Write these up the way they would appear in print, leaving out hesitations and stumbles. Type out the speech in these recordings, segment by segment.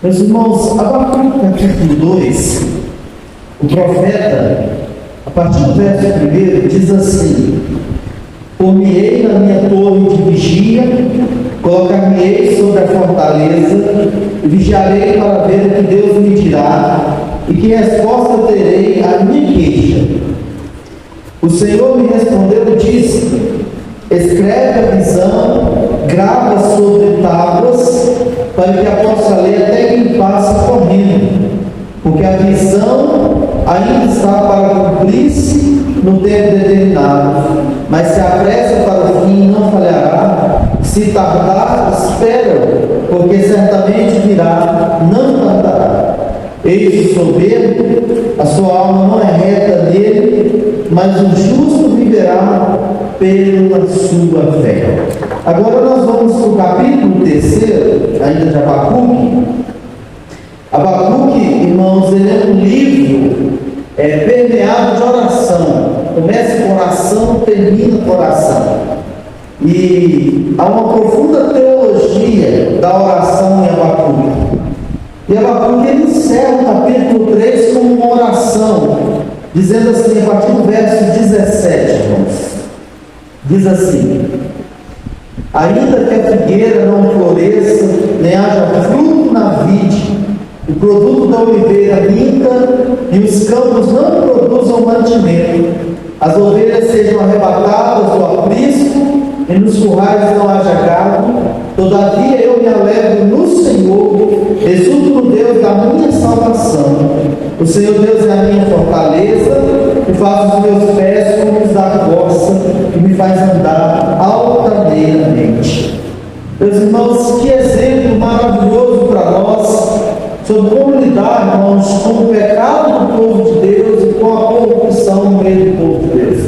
Meus irmãos, Abacuque capítulo 2, o profeta, a partir do verso 1, diz assim: Por-me-ei na minha torre de vigia, colocar-me-ei sobre a fortaleza, e vigiarei para ver o que Deus me dirá, e que resposta terei à minha queixa. O Senhor me respondeu e disse: Escreve a visão, grava sobre tábuas, para que a possa ler até quem passa correndo, porque a visão ainda está para cumprir-se no tempo determinado, mas se apressa para o fim, não falhará. Se tardar, espera, porque certamente virá, não tardará. Eis o soberbo, a sua alma não é reta nele, mas o justo viverá pela sua fé. Agora nós vamos para o capítulo 3, ainda de Abacuque. Abacuque, irmãos, ele é um livro permeado de oração. Começa com oração, termina com oração. E há uma profunda teologia da oração em Abacuque. E Abacuque ele encerra o capítulo 3 com uma oração, dizendo assim, a partir do verso 17, irmãos. Diz assim: Ainda que a figueira não floresça, nem haja fruto na vide, o produto da oliveira minta, e os campos não produzam mantimento, as ovelhas sejam arrebatadas do aprisco, e nos currais não haja gado, todavia eu me alegro no Senhor, exulto no Deus da minha salvação. O Senhor Deus é a minha fortaleza, e faz os meus pés como os da corça, e me faz andar altaneiramente. Meus irmãos, que exemplo maravilhoso para nós sobre como lidar, irmãos, com o pecado do povo de Deus e com a corrupção no meio do povo de Deus.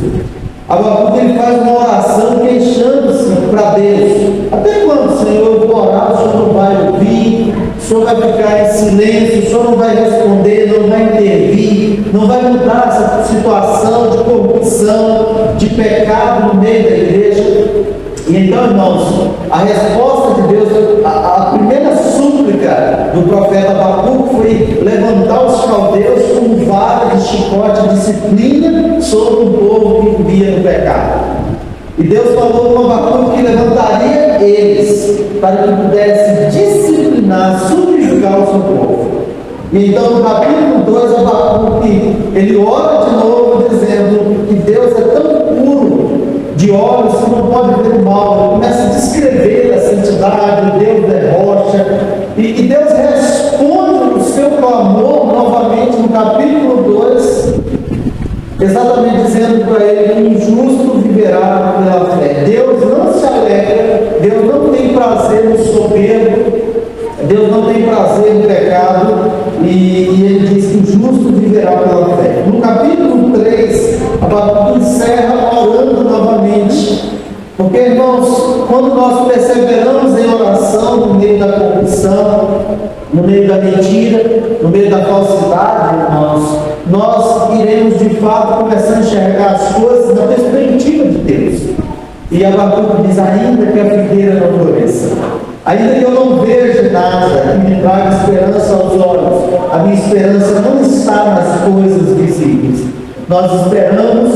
Abacuque ele faz uma oração queixando-se para Deus. Até quando, Senhor, eu vou orar, o Senhor não vai ouvir, o Senhor vai ficar em silêncio, o Senhor não vai responder, não vai intervir, não vai mudar essa situação de corrupção, de pecado no meio da igreja. E então, irmãos, a resposta de Deus, a primeira súplica do profeta Abacuque foi levantar os caldeus com vara de chicote de disciplina sobre um povo que vivia no pecado. E Deus falou com Abacuque que levantaria eles para que pudesse disciplinar, subjugar o seu povo. E então no capítulo 2, Abacuque ele ora de novo dizendo que Deus é tão puro de olhos que não pode ver o mal. Ele começa a descrever a santidade, o Deus é rocha, e Deus responde o seu clamor novamente no capítulo 2, exatamente dizendo para ele que o justo viverá pela fé. Deus não se alegra, Deus não tem prazer no soberbo, Deus não tem prazer no pecado, e ele diz que o justo viverá pela fé. No capítulo 3, Abacuque encerra orando novamente, porque, irmãos, quando nós perseveramos em oração no meio da corrupção, no meio da mentira, no meio da falsidade, irmãos, nós iremos de fato começar a enxergar as coisas na perspectiva de Deus. E Abacuque diz: ainda que a figueira não floresça, ainda que eu não veja nada que me traga esperança aos olhos, a minha esperança não está nas coisas visíveis. Nós esperamos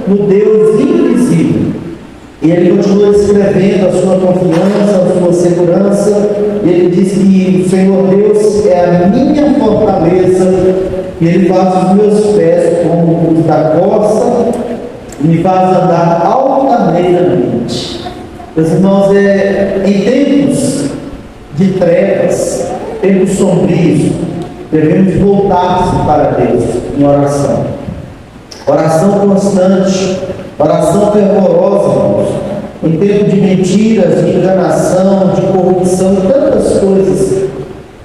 no Deus invisível. E ele continua escrevendo a sua confiança, a sua segurança. E ele diz que o Senhor Deus é a minha fortaleza, e ele faz os meus pés como os da corça, e me faz andar altaneiramente. Meus irmãos, em tempos de trevas, tempos sombrios, devemos voltar-se para Deus em oração. Oração constante, oração fervorosa, irmãos. Em tempo de mentiras, de enganação, de corrupção, tantas coisas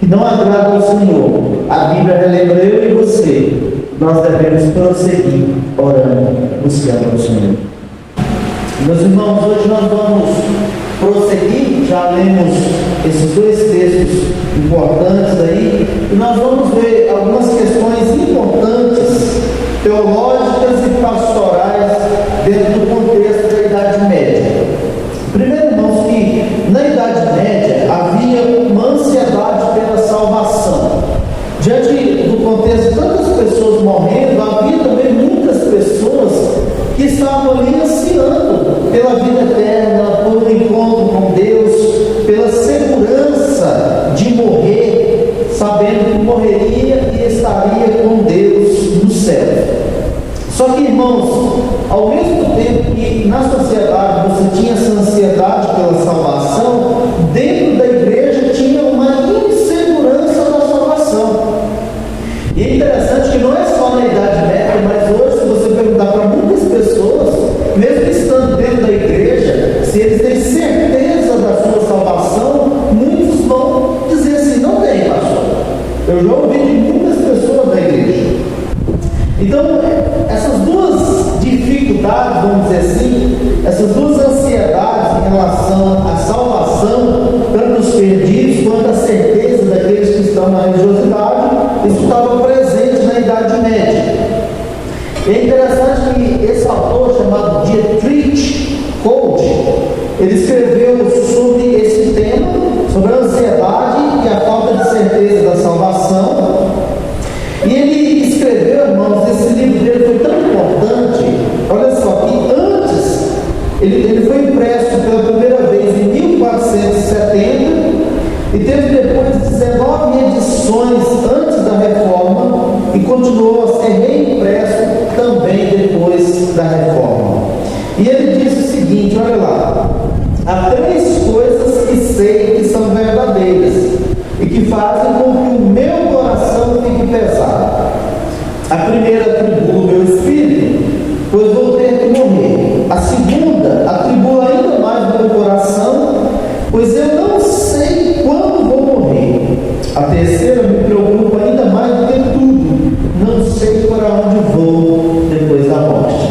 que não agradam ao Senhor, a Bíblia relembra eu e você, nós devemos prosseguir orando, buscando o Senhor. Meus irmãos, hoje nós vamos prosseguir, já lemos esses dois textos importantes aí, e nós vamos ver algumas questões importantes, teológicas e pastorais, dentro do contexto da Idade Média. Primeiro, irmãos, que na Idade Média havia uma ansiedade pela salvação. sabendo que morreria e estaria com Deus no céu. Só que, irmãos, ao mesmo tempo que na sociedade você tinha essa ansiedade pela salvação, dentro da igreja tinha uma insegurança da salvação. E é interessante que não é só na Idade Média, mas hoje, se você perguntar para muitas pessoas, mesmo estando dentro da igreja, se eles têm certeza da sua salvação, muitos vão dizer assim: não tem, pastor. Eu já ouvi de muitas pessoas da igreja. Então, essas duas dificuldades, vamos dizer assim, essas duas ansiedades em relação à salvação, tanto dos perdidos quanto a certeza daqueles que estão na religiosidade, isso estava presente na Idade Média. É interessante que esse autor, chamado Dietrich Koch, ele escreveu sobre esse tema, sobre a ansiedade e a falta de certeza da salvação. E ele escreveu, irmãos, esse livro dele foi tão importante, olha só, que antes, ele foi impresso pela primeira vez em 1470 e teve depois 19 edições antes da Reforma e continuou a ser reimpresso também depois da Reforma. E ele diz o seguinte, olha lá: há três coisas que sei que são verdadeiras e que fazem com que o meu coração fique pesado. A primeira atribula o meu espírito, pois vou ter que morrer. A segunda atribula ainda mais o meu coração, pois eu não sei quando vou morrer. A terceira me preocupa ainda mais do que tudo, não sei para onde vou depois da morte.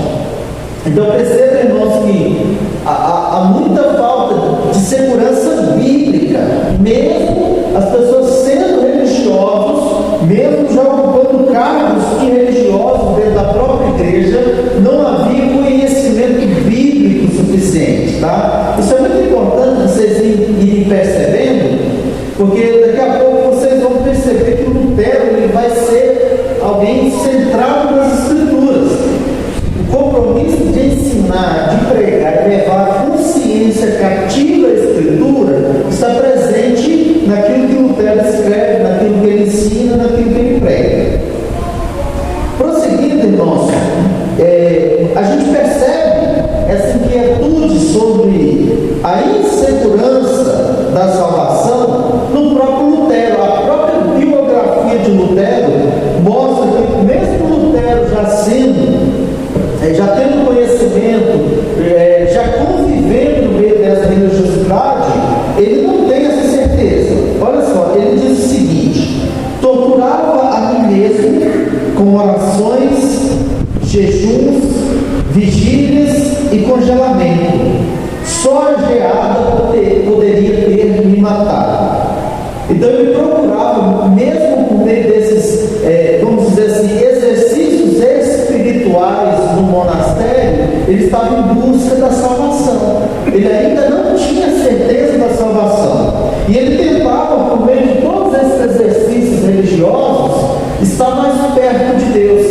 Então percebam, irmãos, que há muita falta de segurança bíblica, mesmo as pessoas sendo religiosos, mesmo já ocupando cargos de religiosos dentro da própria igreja, não havia conhecimento bíblico suficiente, tá? Isso é muito importante vocês irem percebendo, porque daqui a pouco vocês vão perceber que o Lutero ele vai ser alguém centrado nas Escrituras. O compromisso de ensinar, de pregar, de levar a consciência cativa à Escritura está presente naquilo que Lutero escreve, naquilo que ele ensina, naquilo que ele prega. Prosseguindo, irmãos, a gente percebe essa inquietude sobre a insegurança da salvação no próprio Lutero. A própria biografia de Lutero mostra que mesmo Lutero já tendo conhecimento, já convivendo no meio dessa religiosidade, ele não tem essa certeza. Olha só, ele diz o seguinte: torturava a mim mesmo com orações, jejuns, vigílias e congelamento. Só a geada poderia ter me matado. Então ele procurava, mesmo por meio desses, vamos dizer assim, exercícios espirituais no monastério, ele estava em busca da salvação. Ele ainda não tinha certeza da salvação. E ele tentava, por meio de todos esses exercícios religiosos, estar mais perto de Deus.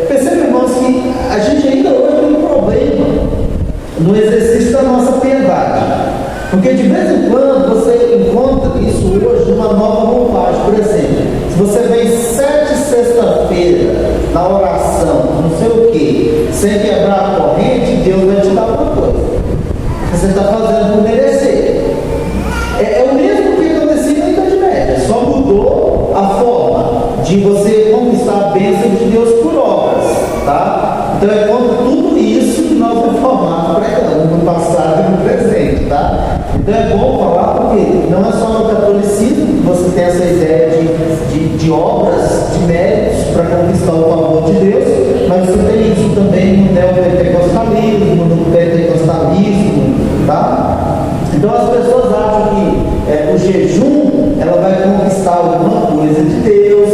Percebe, irmãos, que a gente ainda hoje tem um problema no exercício da nossa piedade. Porque de vez em quando você encontra isso hoje numa nova roupagem. Por exemplo, se você vem 7 sexta-feira na oração, não sei o que, sem quebrar a corrente, Deus vai te dar alguma coisa. Você está fazendo por merecer. É o mesmo que acontecia na Idade Média, só mudou a forma de você conquistar a bênção de Deus por obras, tá? Então é contra tudo isso que nós reformados pregamos no passado e no presente, tá? Então é bom falar porque não é só no catolicismo que você tem essa ideia de obras, de méritos para conquistar o favor de Deus, mas você tem isso também no neopentecostalismo, no pentecostalismo, tá? Então as pessoas acham que o jejum ela vai conquistar alguma coisa de Deus.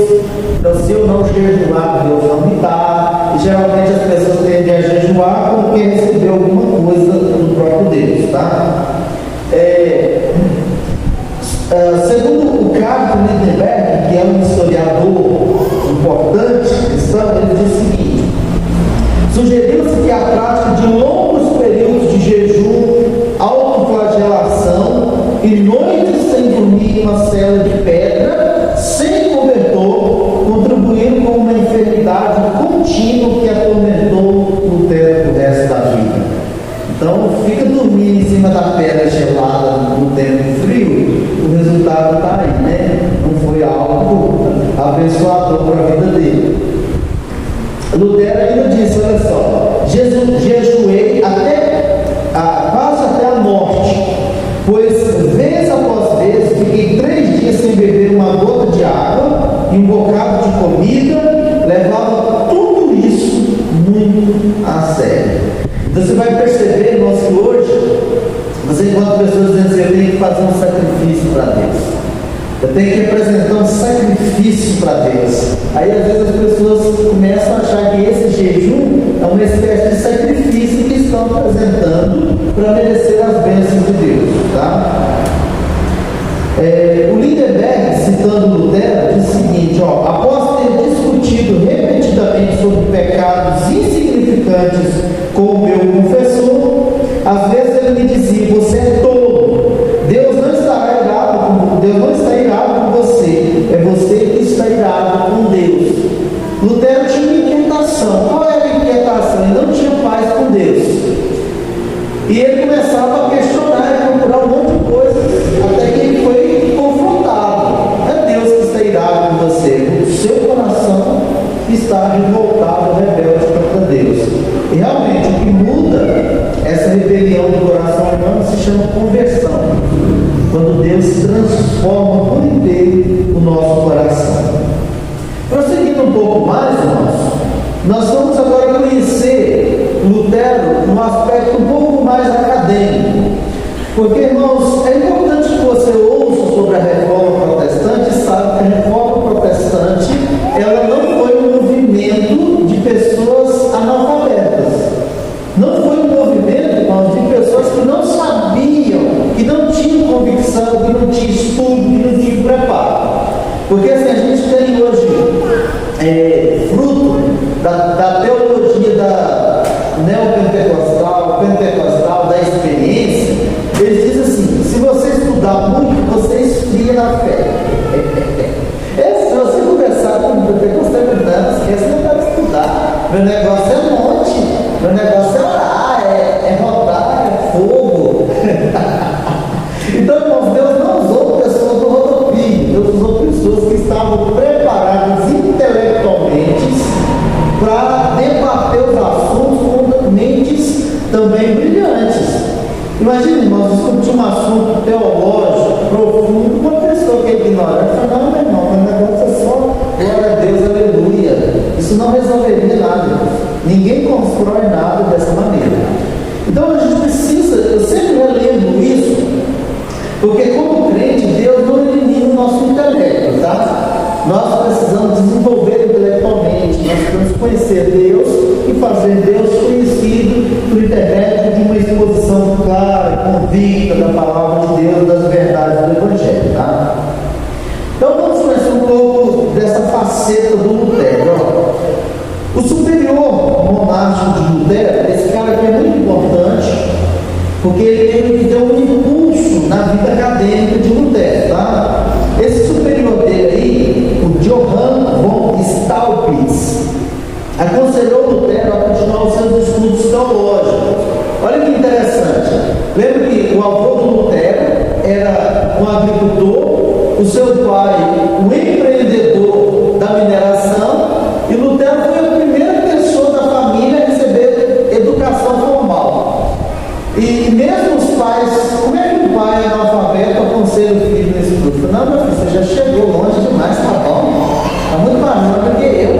Então se eu não jejuar, Deus não me dá. E geralmente as pessoas tendem a jejuar porque recebeu alguma coisa do próprio Deus, tá? Segundo o Carlos Lindenberg, que é um historiador importante cristão, ele diz o seguinte: sugeriu-se que a prática de longos períodos de jejum, autoflagelação e noites sem dormir em uma cela de pedra abençoador para a vida dele. Lutero ainda disse, olha só, jejuei quase até a morte, pois vez após vez fiquei 3 dias sem beber uma gota de água e um bocado de comida, levava tudo isso muito a sério. Então você vai perceber, irmãos, que hoje você encontra pessoas dizendo assim: eu tenho que fazer um sacrifício para Deus, eu tenho que apresentar um sacrifício para Deus. Aí às vezes as pessoas começam a achar que esse jejum é uma espécie de sacrifício que estão apresentando para merecer as bênçãos de Deus, tá? O Lindenberg, citando Lutero, diz o seguinte: após ter discutido repetidamente sobre pecados insignificantes com o meu confessor, às vezes ele me dizia: você é tolo, Deus não está irado com você, é você que está irado com Deus. Lutero tinha uma inquietação. Qual era a inquietação? Ele não tinha paz com Deus, e ele começava a questionar e procurar um monte de coisas, até que ele foi confrontado. É Deus que está irado com você, o seu coração está revoltado, rebelde contra Deus. E realmente o que muda essa rebelião do coração humano se chama conversão, quando Deus transforma por inteiro o nosso coração. Prosseguindo um pouco mais, irmãos, nós vamos agora conhecer Lutero num aspecto um pouco mais acadêmico, porque, irmãos, é importante que você ouça sobre a Reforma Protestante e saiba que a Reforma Protestante ela não foi um movimento de pessoas analfabetas, não foi um movimento, irmãos, de pessoas que não sabiam, que não tinham convicção, que não tinham estudo, que não tinham preparo. Porque assim, a gente tem hoje fruto da teologia da neopentecostal, pentecostal, da experiência. Eles dizem assim: se você estudar muito, você esfria na fé. Se você conversar com o pentecostal, não esquece de estudar. Meu negócio é monte, meu negócio é orar, é rodar, é fogo. Então, irmãos, Deus não usou pessoas do rodopio, Deus usou pessoas que estavam preparadas intelectualmente para debater os assuntos com mentes também brilhantes. Imagina, irmãos, discutir um assunto teológico profundo com uma pessoa que é ignorante. Não, meu irmão, o negócio é só glória a Deus, aleluia. Isso não resolveria nada, irmãos. Ninguém constrói nada dessa maneira. Então a gente precisa, eu sempre relembro isso, porque como crente, Deus não elimina o nosso intelecto, tá? Nós precisamos desenvolver intelectualmente, nós precisamos conhecer Deus e fazer Deus conhecido por intermédio de uma exposição clara e convicta da palavra de Deus, das verdades do Evangelho, tá? Então vamos conhecer um pouco dessa faceta do Lutero. O superior monástico de Lutero, esse cara aqui é muito importante, porque ele deu um impulso na vida acadêmica de Lutero, tá? Esse superior dele aí, o Johann von Staupitz, aconselhou Lutero a continuar os seus estudos teológicos. Olha que interessante. Lembra que o avô do Lutero era um agricultor, o seu pai um empreendedor da mineração, e Lutero foi a primeira pessoa da família a receber educação formal. E mesmo os pais, como é que o pai analfabeto aconselha o filho nesse grupo? Não, meu filho, você já chegou longe demais, tá bom? Está muito mais longe do que eu.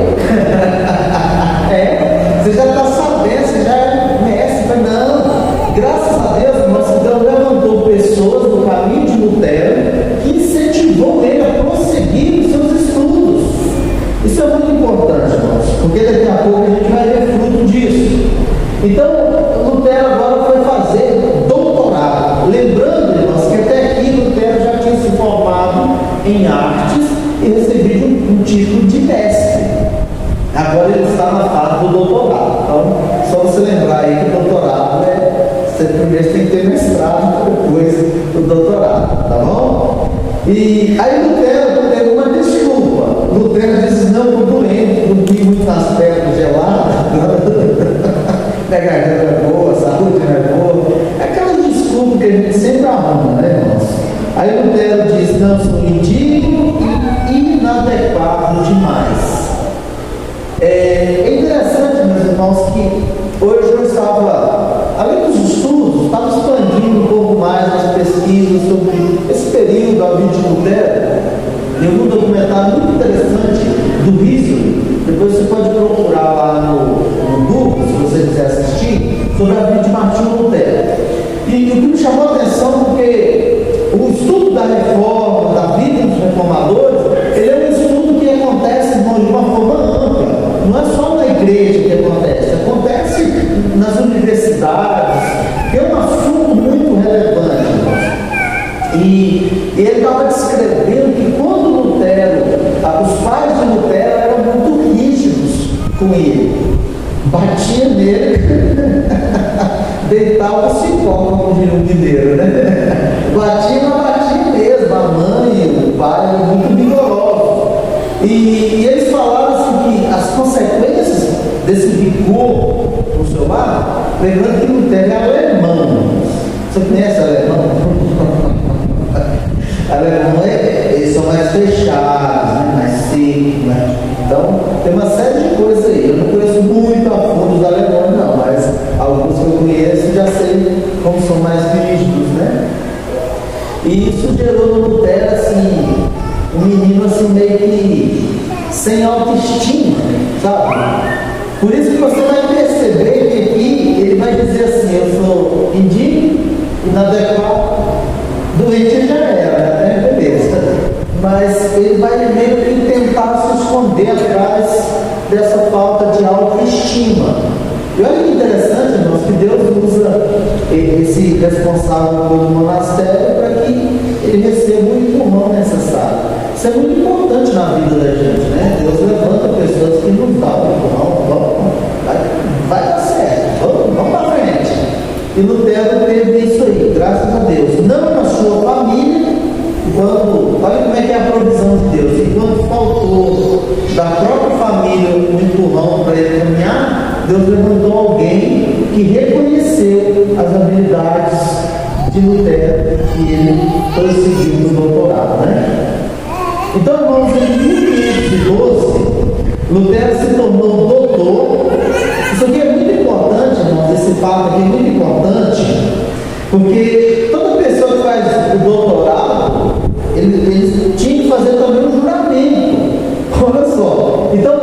Você já está sabendo, você já é mestre. Não, graças a Deus, irmãos, Deus levantou pessoas no caminho de Lutero que incentivou ele a prosseguir os seus estudos. Isso é muito importante, irmãos, porque daqui a pouco a gente vai ver fruto disso. Então, Lutero agora foi fazer doutorado. Lembrando, irmãos, que até aqui Lutero já tinha se formado em artes e recebido um título de mestre. Agora ele está na fase do doutorado. Então, só você lembrar aí que o doutorado você primeiro tem que ter mestrado, depois o doutorado, tá bom? E aí Lutero teve uma desculpa. Lutero disse: não, estou doente, dormi muito nas pernas geladas. A garganta é boa, a saúde não é boa. É aquela desculpa que a gente sempre arruma, né, irmãos? Aí Lutero diz: não, sou indigno e inadequado de vi um documentário muito interessante do Riso, depois você pode procurar lá no Google, se você quiser assistir, sobre a vida de Martinho Lutero. E o que me chamou a atenção, porque o estudo da reforma, da vida dos reformadores, ele é um estudo que acontece, irmão, de uma forma ampla. Não é só na igreja que acontece nas universidades, que é um assunto muito relevante. E ele estava descrevendo que quando Lutero, os pais de Lutero eram muito rígidos com ele, batia nele, deitava o cipó, como diria o mineiro, né? Batia, mas batia mesmo, a mãe, o pai eram muito vigorosos. E eles falaram assim que as consequências desse vigor no seu lar, lembrando que Lutero é alemão. Você conhece alemão? Alemão, eles são mais fechados, né? Mais secos, né? Então, tem uma série de coisas aí. Eu não conheço muito a fundo os alemães, não, mas alguns que eu conheço já sei como são mais rígidos, né? E isso gerou no Lutero, assim, um menino assim meio que sem autoestima, sabe? Por isso que você vai perceber que aqui ele vai dizer assim: eu sou indigno, inadequado, doente já era, né? Beleza. Mas ele vai meio que tentar se esconder atrás dessa falta de autoestima. E olha que interessante, irmãos, que Deus usa esse responsável pelo monastério para que ele receba o empurrão necessário. Isso é muito importante na vida da gente, né? Deus levanta pessoas que nos dão o empurrão, vai dar certo, vamos para frente. E Lutero teve isso aí, graças a Deus. Não na sua família, olha como é que é a provisão de Deus. Enquanto faltou da própria família um empurrão para ele caminhar, Deus levantou alguém que reconheceu as habilidades de Lutero e ele foi seguir no doutorado, né? Então, irmãos, em 1512, Lutero se tornou doutor. Isso aqui é muito importante, irmãos, esse fato aqui é muito importante, porque toda pessoa que faz o doutorado, ele tinha que fazer também um juramento. Olha só. Então,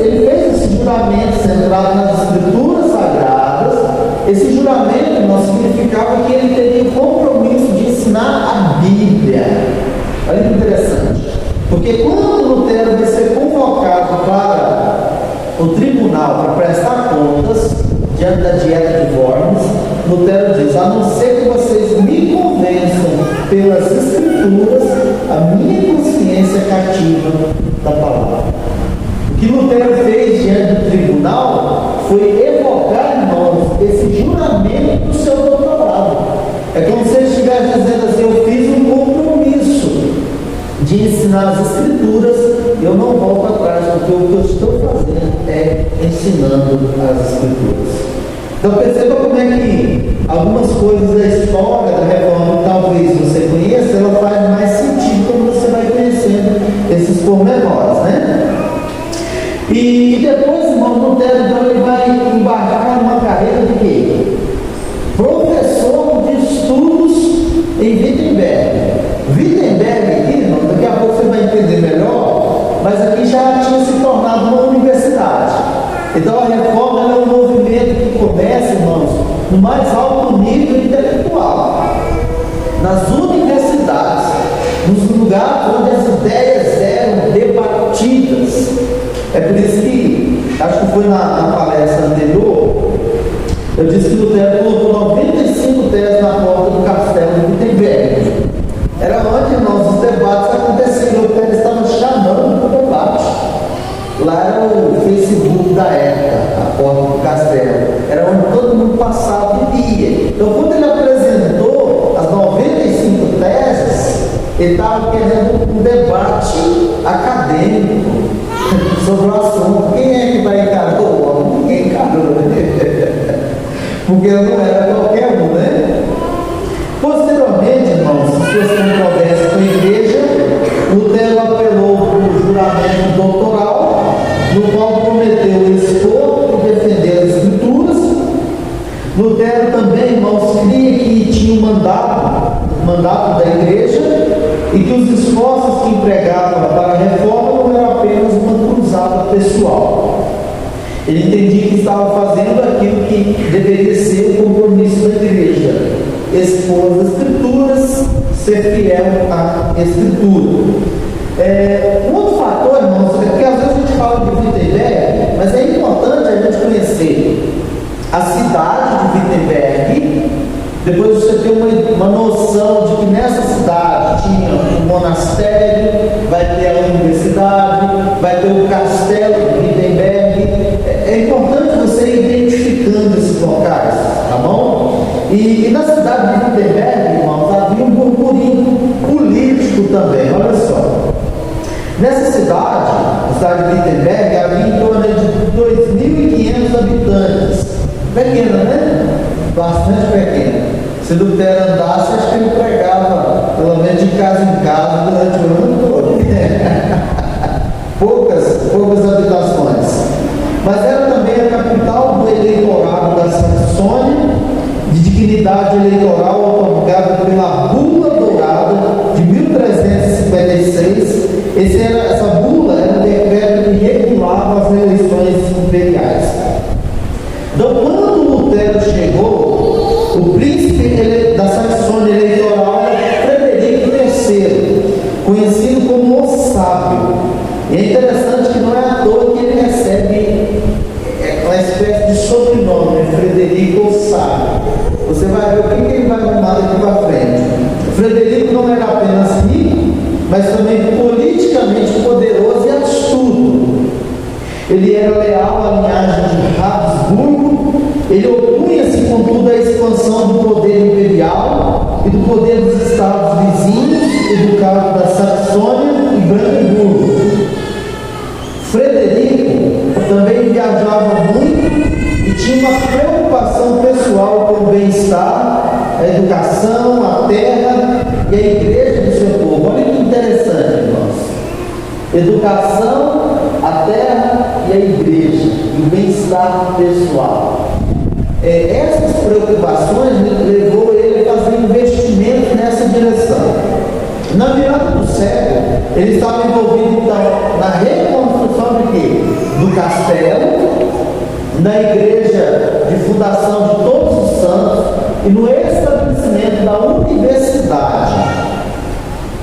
ele fez esse juramento centrado nas escrituras sagradas. Esse juramento, irmão, significava que ele teria o compromisso de ensinar a Bíblia. Olha que interessante. Porque quando Lutero vai ser convocado para o tribunal para prestar contas diante da dieta de Worms, Lutero diz: a não ser que vocês me convençam pelas escrituras, a minha consciência cativa da palavra. O que Lutero fez diante do tribunal foi evocar, irmãos, esse juramento do seu doutorado. É como se ele estivesse dizendo assim: eu fiz um compromisso de ensinar as escrituras, eu não volto atrás, porque o que eu estou fazendo é ensinando as escrituras. Então perceba como é que algumas coisas da história da reforma, talvez você conheça, ela faz mais sentido quando você vai conhecendo esses pormenores, né? E depois, irmão, Lutero, então, ele vai embarcar numa carreira de quê? Professor de estudos em Wittenberg. Wittenberg aqui, irmão, daqui a pouco você vai entender melhor, mas aqui já tinha se tornado uma universidade. Então a reforma é um movimento que começa, irmãos, no mais alto nível intelectual, nas universidades, nos lugares onde as ideias eram debatidas. É por isso que, acho que foi na palestra anterior, eu disse que Lutero colocou 95 teses na porta do castelo de Wittenberg. Era onde, irmãos, os debates aconteciam. Lutero estava chamando para o debate. Lá era o Facebook da época, a porta do castelo. Era onde todo mundo passava e via. Então, quando ele apresentou as 95 teses, ele estava querendo um debate acadêmico sobre o assunto. Quem é que vai encarar o homem? Ninguém encarou, né? Porque não era qualquer um, né? Posteriormente, irmãos, suas controvérsias com a igreja, Lutero apelou para o juramento doutoral, no qual prometeu expor e defender as escrituras. Lutero também, irmãos, cria que tinha um mandato da igreja, e que os esforços que empregava para que deveria ser o compromisso da igreja: expor as Escrituras, ser fiel à Escritura. Um outro fator, irmãos, é porque às vezes a gente fala de Wittenberg, mas é importante a gente conhecer a cidade de Wittenberg. Depois você tem uma noção de que nessa cidade tinha um monastério, vai ter a universidade, vai ter o castelo de Wittenberg. É importante você ir identificando esses locais, tá bom? E na cidade de Wittenberg, irmãos, havia um burburinho político também, olha só. Nessa cidade, a cidade de Wittenberg, havia em torno de 2.500 habitantes. Pequena, né? Bastante pequena. Se Lutero andasse, acho que ele pregava, pelo menos de casa em casa, durante o ano todo. poucas habitações. Mas era também a capital do eleitorado da Saxônia, de dignidade eleitoral otorgada pela Bula Dourada de 1356. Essa bula era um decreto que regulava as eleições imperiais. Então, quando Lutero chegou, o príncipe da Saxônia eleitoral era Frederico III, conhecido como o Sábio. E é interessante que não é à toa que ele recebe uma espécie de sobrenome, Frederico o Sábio. Você vai ver o que ele vai arrumar daqui para frente. Frederico não era apenas rico, mas também politicamente poderoso e astuto. Ele era leal à linhagem de Habsburgo. Ele opunha-se, contudo, à expansão do poder imperial e do poder dos estados vizinhos, educados da Saxônia e Brandenburgo. Frederico também viajava muito e tinha uma preocupação pessoal com o bem-estar, a educação, a terra e a igreja do seu povo. Olha que interessante, irmãos. Educação, a terra e a igreja, e o bem-estar pessoal. Essas preocupações levou ele a fazer investimentos nessa direção. Na virada do século, ele estava envolvido então na reconstrução de quê? Do castelo, na igreja de fundação de todos os santos e no estabelecimento da universidade.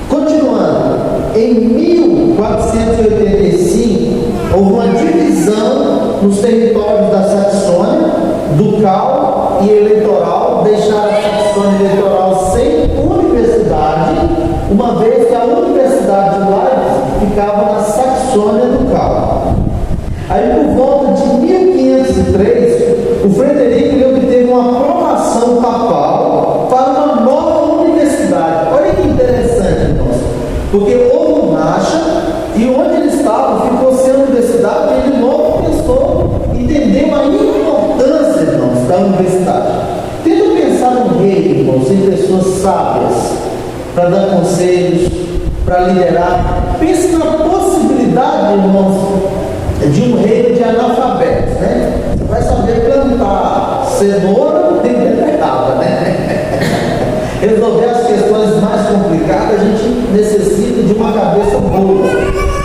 Continuando, em 1485 houve uma divisão nos territórios da Saxônia, ducal e eleitoral, deixaram a Saxônia eleitoral sem universidade, uma vez que a Universidade de Leipzig ficava na Saxônia ducal. Aí, por volta de 1503, o Frederico obteve uma aprovação papal para uma nova universidade. Olha que interessante, irmãos, porque houve um racha e onde ele estava ficou sem universidade e ele logo pensou, entendeu a importância, irmãos, da universidade. Tenta pensar no rei, irmãos, em pessoas sábias, para dar conselhos, para liderar. Pense na possibilidade, irmãos, de um reino de analfabetos, né? Você vai saber plantar cenoura e beterraba, né? Resolver as questões mais complicadas, a gente necessita de uma cabeça boa.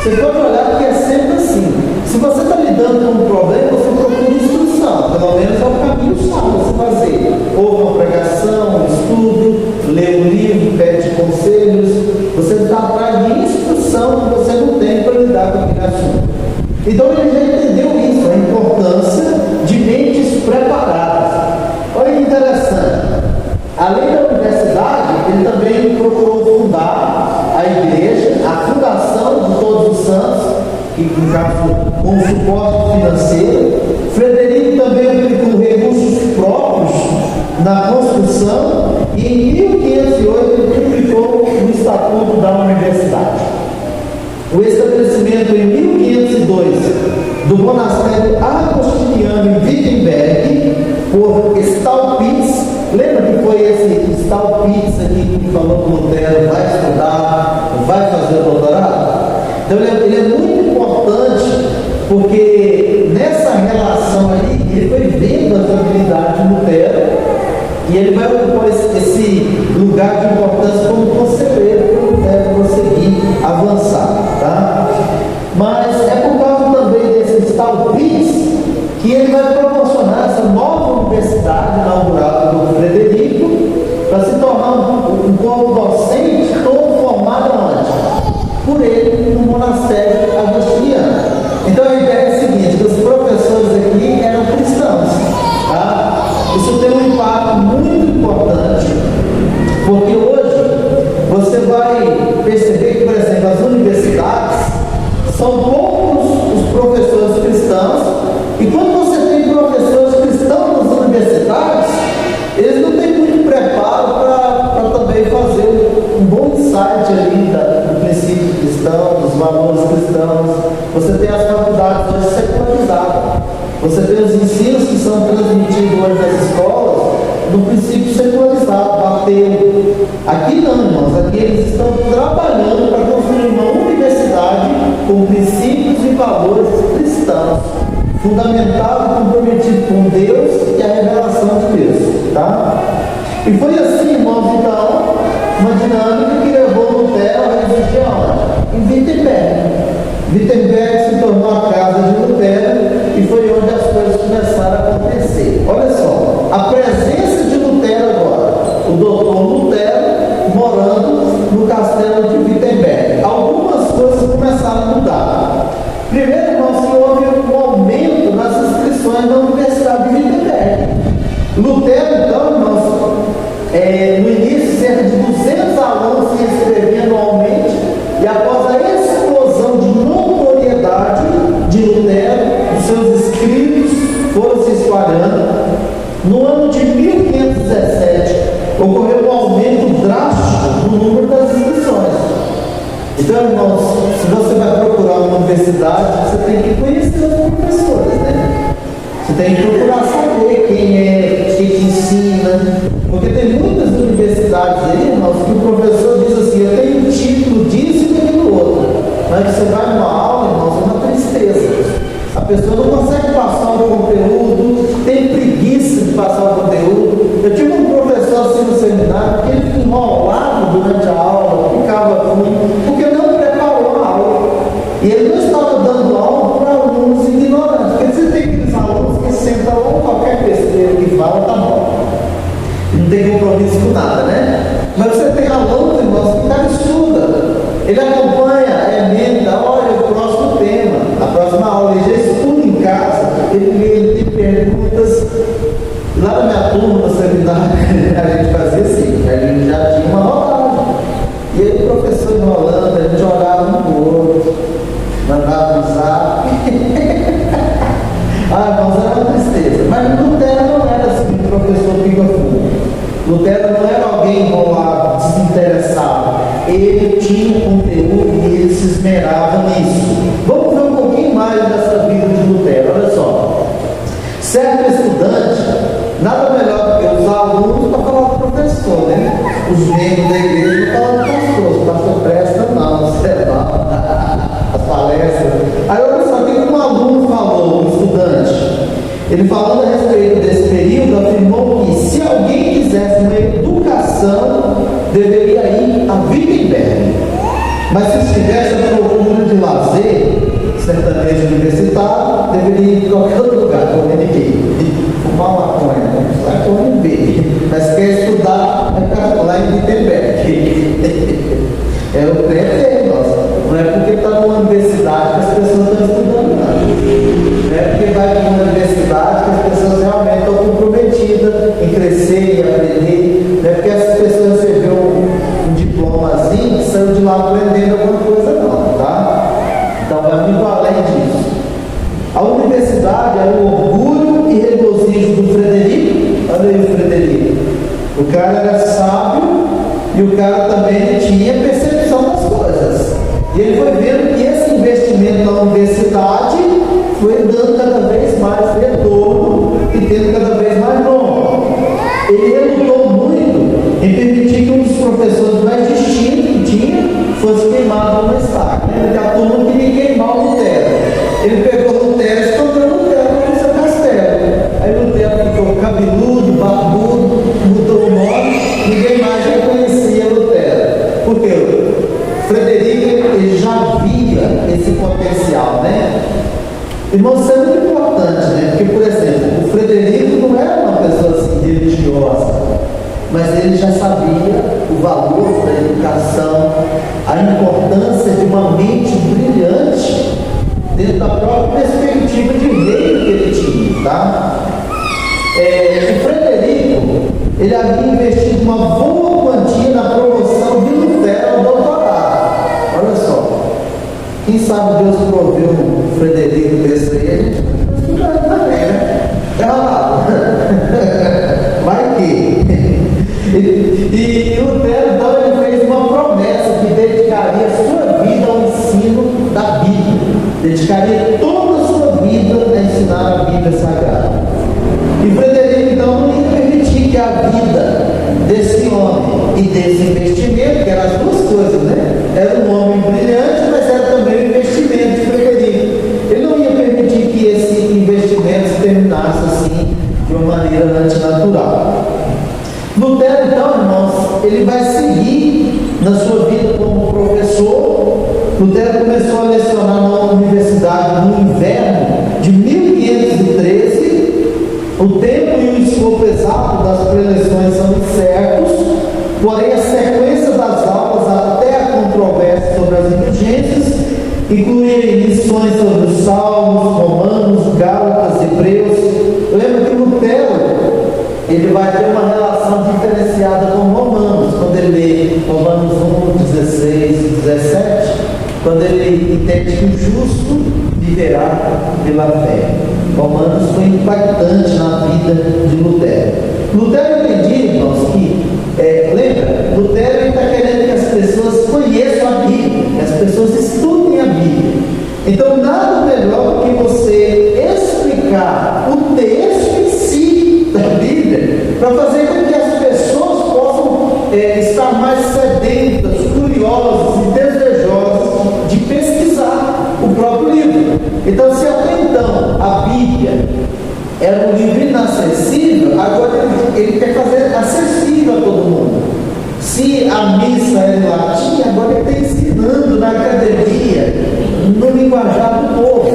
Você pode olhar que é sempre assim. Se você está lidando com um problema, você procura instrução. Pelo menos é o caminho sábio você fazer. Ouve uma pregação, um estudo, lê um livro, pede conselhos. Você está atrás de instrução que você não tem para lidar com aquele assunto. Então ele já entendeu isso, a importância de mentes preparadas. Olha que interessante. Além da universidade, ele também procurou fundar a igreja, a fundação de todos os santos, que no caso com suporte financeiro. Frederico também aplicou recursos próprios na construção e em 1508 ele publicou o Estatuto da Universidade. O estabelecimento em 1502 do monastério agostiniano em Wittenberg por Staupitz. Lembra que foi esse Staupitz aqui que falou que Lutero vai estudar, vai fazer o doutorado? Então ele é muito importante porque nessa relação ali ele foi vendo as habilidades de Lutero e ele vai ocupar esse lugar de importância como conselheiro para o Lutero conseguir avançar, tá? Mas é por causa também desse Staupitz que ele vai proporcionar essa nova valores cristãos, você tem as faculdades hoje secularizadas, você tem os ensinos que são transmitidos hoje nas escolas no princípio secularizado, bateu. Aqui não, irmãos, aqui eles estão trabalhando para construir uma universidade com princípios e valores cristãos, fundamentado e comprometido com Deus e a revelação de Deus, tá? E foi assim, irmãos, então, uma dinâmica que levou Lutero a residir onde? Em Wittenberg. Wittenberg se tornou a casa de Lutero e foi onde as coisas começaram a acontecer. Olha só, a presença de Lutero agora, o doutor Lutero morando no castelo de Wittenberg. Algumas coisas começaram a mudar. Primeiro, irmãos, que houve um aumento nas inscrições na Universidade de Wittenberg. Lutero, então, irmãos, no início, cerca de 200 alunos se inscreviam anualmente, e após a explosão de notoriedade de Lutero, os seus escritos foram se espalhando. No ano de 1517, ocorreu um aumento drástico no número das inscrições. Então, irmãos, se você vai procurar uma universidade, você tem que conhecer os professores, né? Você tem que procurar saber quem é, quem te ensina, porque tem muitas universidades aí, irmãos, que o professor diz assim: eu tenho um título disso e daquilo outro, mas você vai numa aula, irmãos, é uma tristeza. A pessoa não consegue passar o conteúdo, tem preguiça de passar o conteúdo. Eu tive um professor assim no seminário que ele ficava enrolado durante a aula, ficava ruim, porque não preparou a aula. E ele não estava dando aula para alunos ignorantes, porque você tem aqueles alunos que sentam ou qualquer besteira que fala, tá bom. Não tem compromisso com nada, né? Mas você tem alunos, irmãos, que o cara estuda, ele acompanha, emenda, olha o próximo tema, a próxima aula, ele já estuda em casa, ele tem perguntas. Lá na minha turma, no seminário, a gente fazia assim, a gente já tinha uma rodada. E aí o professor enrolando, a gente olhava um pro outro, mandava um zap. Irmãos, era uma tristeza. Mas Lutero não era assim, o professor pica-fundo. Lutero não era alguém enrolado, desinteressado. Ele tinha conteúdo e ele se esmerava nisso. Vamos ver um pouquinho mais dessa vida de Lutero. Olha só. Certo estudante, nada melhor do que os alunos para falar do professor, né? Os membros da igreja não falam do pastor. O pastor presta, não, sei lá, as palestras. Aí olha só, o que um aluno falou, um estudante? Ele, falando a respeito desse período, afirmou que se alguém quisesse uma educação, deveria ir a Wittenberg. Mas se estivesse à procura de lazer, sertanejo universitário, deveria ir em qualquer outro lugar, como NB. Fumar maconha, vai com NB. Mas quer estudar, vai ficar lá em Wittenberg. É o crente, nossa. Não é porque está numa universidade que as pessoas estão estudando, não. Não é porque vai para uma universidade que as pessoas realmente estão comprometidas em crescer e aprender. Não é porque essas pessoas receberam um diplomazinho e saiu de lá aprendendo alguma coisa, não, tá? Então vai muito além disso. A universidade era o orgulho e regozijo do Frederico. Olha aí o Frederico. O cara era sábio e o cara também tinha percepção das coisas. E ele foi vendo que esse investimento na universidade foi dando cada vez mais retorno e tendo cada vez mais nome. Ele relutou muito em permitir que um dos professores mais distintos que tinha fosse queimado no estaca. Porque a turma queria queimar o Lutero. Ele pegou o Lutero e escondeu o Lutero no seu castelo. Aí o Lutero ficou cabeludo, barbudo, mudou o nome, ninguém mais reconhecia Lutero. Por quê? Frederico, ele já via esse potencial, né? Irmãos, isso é muito importante, né? Porque, por exemplo, o Frederico não era uma pessoa assim religiosa, mas ele já sabia o valor da educação, a importância de uma mente brilhante dentro da própria perspectiva de reino que ele tinha, tá? O Frederico, ele havia investido uma boa quantia na promoção de Lutero ao doutorado. Olha só, quem sabe Deus proveu um Frederico desse aí, a gente também, né? É lá. Vai que. E Lutero, então, ele fez uma promessa que dedicaria a sua vida ao ensino ensinar a Bíblia Sagrada. E Frederico, então, não ia permitir que a vida desse homem e desse investimento, que eram as duas coisas, né? Era um homem brilhante, mas era também um investimento de Frederico. Ele não ia permitir que esse investimento se terminasse assim, de uma maneira antinatural. Lutero, então, irmãos, ele vai seguir na sua vida como professor. Lutero começou a lecionar na universidade no inverno de 1513. O tempo e o escopo exato das preleções são incertos, porém a sequência das aulas até a controvérsia sobre as indulgências inclui lições sobre os Salmos, Romanos, Gálatas, Hebreus. Lembra que Lutero ele vai ter uma relação diferenciada com Romanos, quando ele lê Romanos 1, 16, 17, quando ele entende que o justo viverá pela fé. Romanos foi impactante na vida de Lutero. Lutero entendia, irmãos, que, lembra, Lutero está querendo que as pessoas conheçam a Bíblia, que as pessoas estudem a Bíblia. Então, nada melhor do que você explicar o texto em si da Bíblia, para fazer com que as pessoas possam estar mais sedentas, curiosas e desejosas de pesquisar o próprio livro. Então, se até então a Bíblia era um livro inacessível, agora ele quer fazer acessível a todo mundo. Se a missa era em latim, agora ele está ensinando na academia, no linguajar do povo.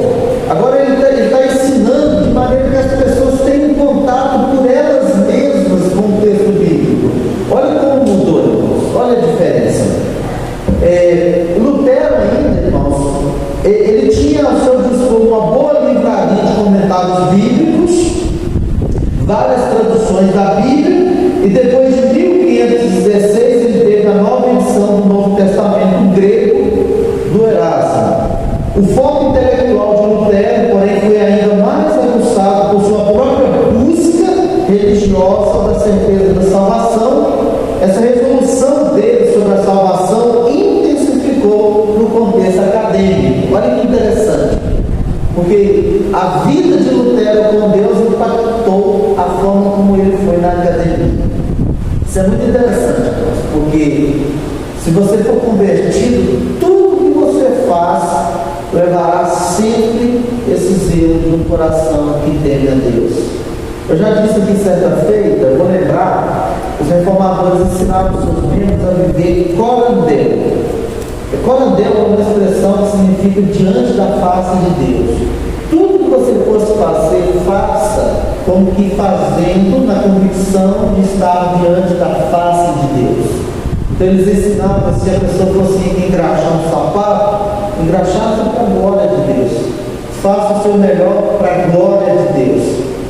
Agora ele está ensinando de maneira que as pessoas tenham contato por elas mesmas com o texto bíblico. Olha como mudou, irmãos. Olha a diferença. Lutero ainda, irmãos, ele tinha ao seu dispor uma boa livraria de comentários bíblicos, várias traduções da Bíblia, e depois de 1516 ele teve a nova edição do Novo Testamento grego do Erasmo. O foco intelectual de Lutero, porém, foi ainda mais aguçado por sua própria busca religiosa da certeza da salvação. Essa resolução dele sobre a salvação intensificou no contexto acadêmico. Olha que interessante, porque a vida de Lutero com Deus impactou a forma como ele foi na academia. Isso é muito interessante, porque se você for convertido, tudo que você faz levará sempre esse zelo no coração que teme a Deus. Eu já disse aqui certa feita, eu vou lembrar, os reformadores ensinaram os seus membros a viver corandel. Corandel é uma expressão que significa diante da face de Deus. Tudo que você fosse fazer, faça como que fazendo na convicção de estar diante da face de Deus. Então eles ensinavam que se a pessoa fosse engraxar um sapato, engraxar para a glória de Deus. Faça o seu melhor para a glória de Deus.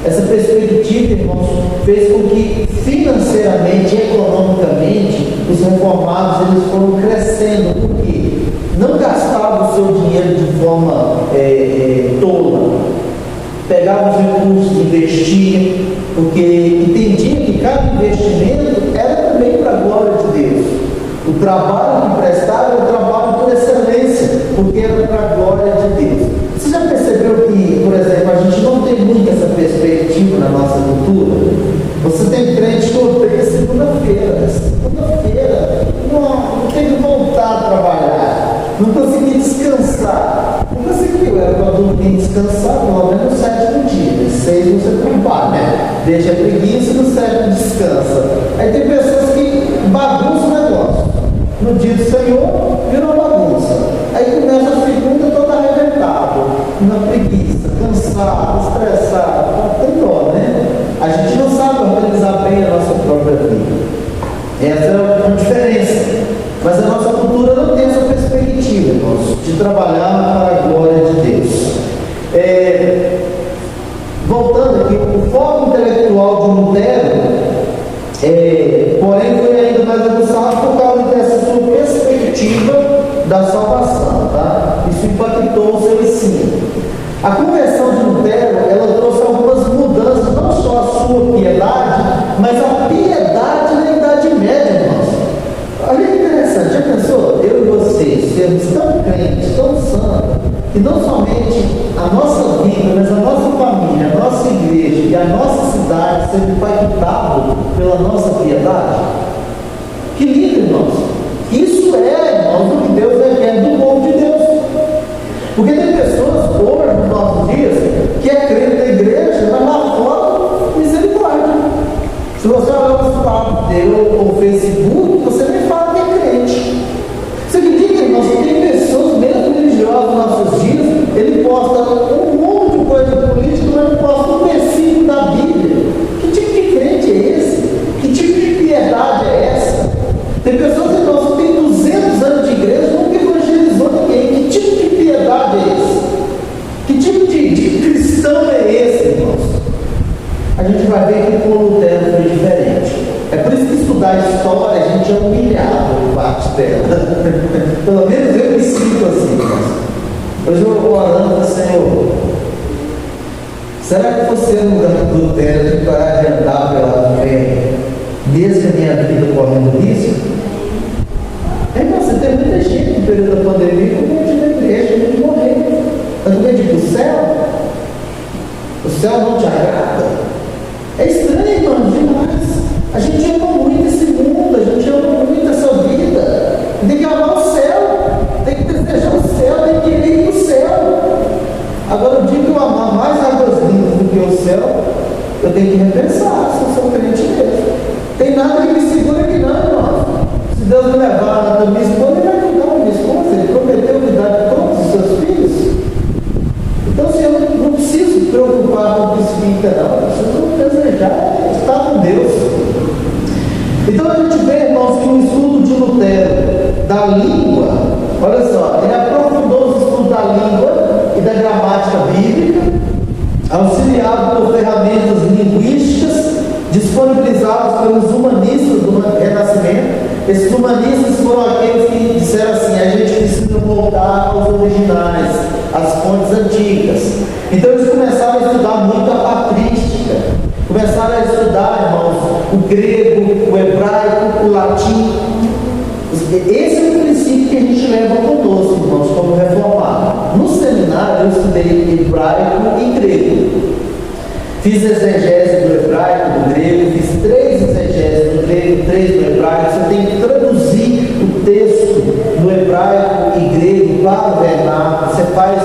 Essa perspectiva, irmãos, fez com que financeiramente e economicamente os reformados eles foram crescendo, porque não gastavam o seu dinheiro de forma tola, pegavam os recursos, investiam, porque entendiam que cada investimento era também para a glória de Deus. O trabalho que prestava era um trabalho por excelência, porque era para a glória de Deus. Você já percebeu que, por exemplo, a gente não tem muito essa perspectiva na nossa cultura? Você tem crente que odeia segunda-feira. Segunda-feira, não tem que voltar a trabalhar, não consegui descansar. Não conseguiu, era para dormir e descansar, pelo menos no sétimo dia. 6 você trabalha, né? Deixa a preguiça e no sétimo descansa. Aí tem pessoas que bagunçam o negócio. No dia do Senhor, virou bagunça. Aí começa a segunda toda arrebentada, na preguiça, cansado, estressado, tem dó, né? A gente não sabe organizar bem a nossa própria vida. Essa é uma diferença. Mas a nossa cultura não tem essa perspectiva, irmãos, de trabalhar para a glória de Deus. Voltando aqui, o foco intelectual de Lutero, porém, foi ainda mais aguçado por causa dessa sua perspectiva da salvação, tá? Isso impactou o seu ensino. A conversão de Lutero, ela trouxe algumas mudanças, não só a sua piedade, mas a piedade na Idade Média, irmãos. Olha que interessante, já pensou? Eu e vocês sermos tão crentes, tão santos, E não somente a nossa vida, mas a nossa família, a nossa igreja e a nossa cidade sendo impactado pela nossa piedade. Que lindo, irmãos! Isso é, irmãos, o que Deus requer do povo de Deus. Porque tem pessoas hoje, nos nossos dias, que é crente da igreja, mas lá fora, misericórdia. Se você olhar o estado dele ou o Facebook, você nem fala que é crente. Você acredita, irmãos, que tem pessoas, mesmo religiosas nos nossos dias, ele posta um monte de coisa política, mas ele posta um versículo da Bíblia. Que tipo de crente é esse? Que tipo de piedade é essa? Tem pessoas, irmãos, que têm 200 anos de igreja, nunca evangelizou ninguém. Que tipo de piedade é esse? Que tipo de cristão é esse, irmãos? A gente vai ver que com Lutero foi diferente. É por isso que estudar história a gente é humilhado por parte dela. Pelo menos eu me sinto assim, irmãos. Hoje eu vou orando para o Senhor. Será que você no lugar do Lutero tem coragem de andar pela fé, mesmo a minha vida correndo risco? Irmão, você tem muita gente no período da pandemia com medo de igreja, com medo de morrer. Está com medo de ir para o céu? O céu não te agrada? É estranho, irmão, demais. A gente ama muito esse mundo, a gente ama muito essa vida. Tem que amar o céu, tem que desejar o céu, tem que querer ir para o céu. Agora, o dia que eu amar mais águas limpas do que o céu, eu tenho que repensar se eu sou crente mesmo. Tem nada que me segura aqui não, irmão. Se Deus me levar na minha esposa, Ele vai cuidar da minha esposa. Ele prometeu cuidar de todos os seus filhos. Então, assim, eu não preciso me preocupar com o que fica, não. Eu preciso desejar estar com Deus. Então, a gente vê, irmãos, que o estudo de Lutero da língua, olha só, ele aprofundou os estudos da língua e da gramática bíblica, auxiliado por ferramentas linguísticas disponibilizadas pelos humanistas do Renascimento. Esses humanistas foram aqueles que disseram assim: a gente precisa voltar aos originais, às fontes antigas. Então eles começaram a estudar muito a patrística, começaram a estudar, irmãos, o grego, o hebraico, o latim. Esse é o princípio que a gente leva conosco, irmãos, como reformado. No seminário eu estudei hebraico e grego. Fiz exegese do hebraico, do grego, fiz 3 exegeses do grego, 3 do hebraico. Você tem que traduzir o texto do hebraico e grego para o vernáculo. Você faz,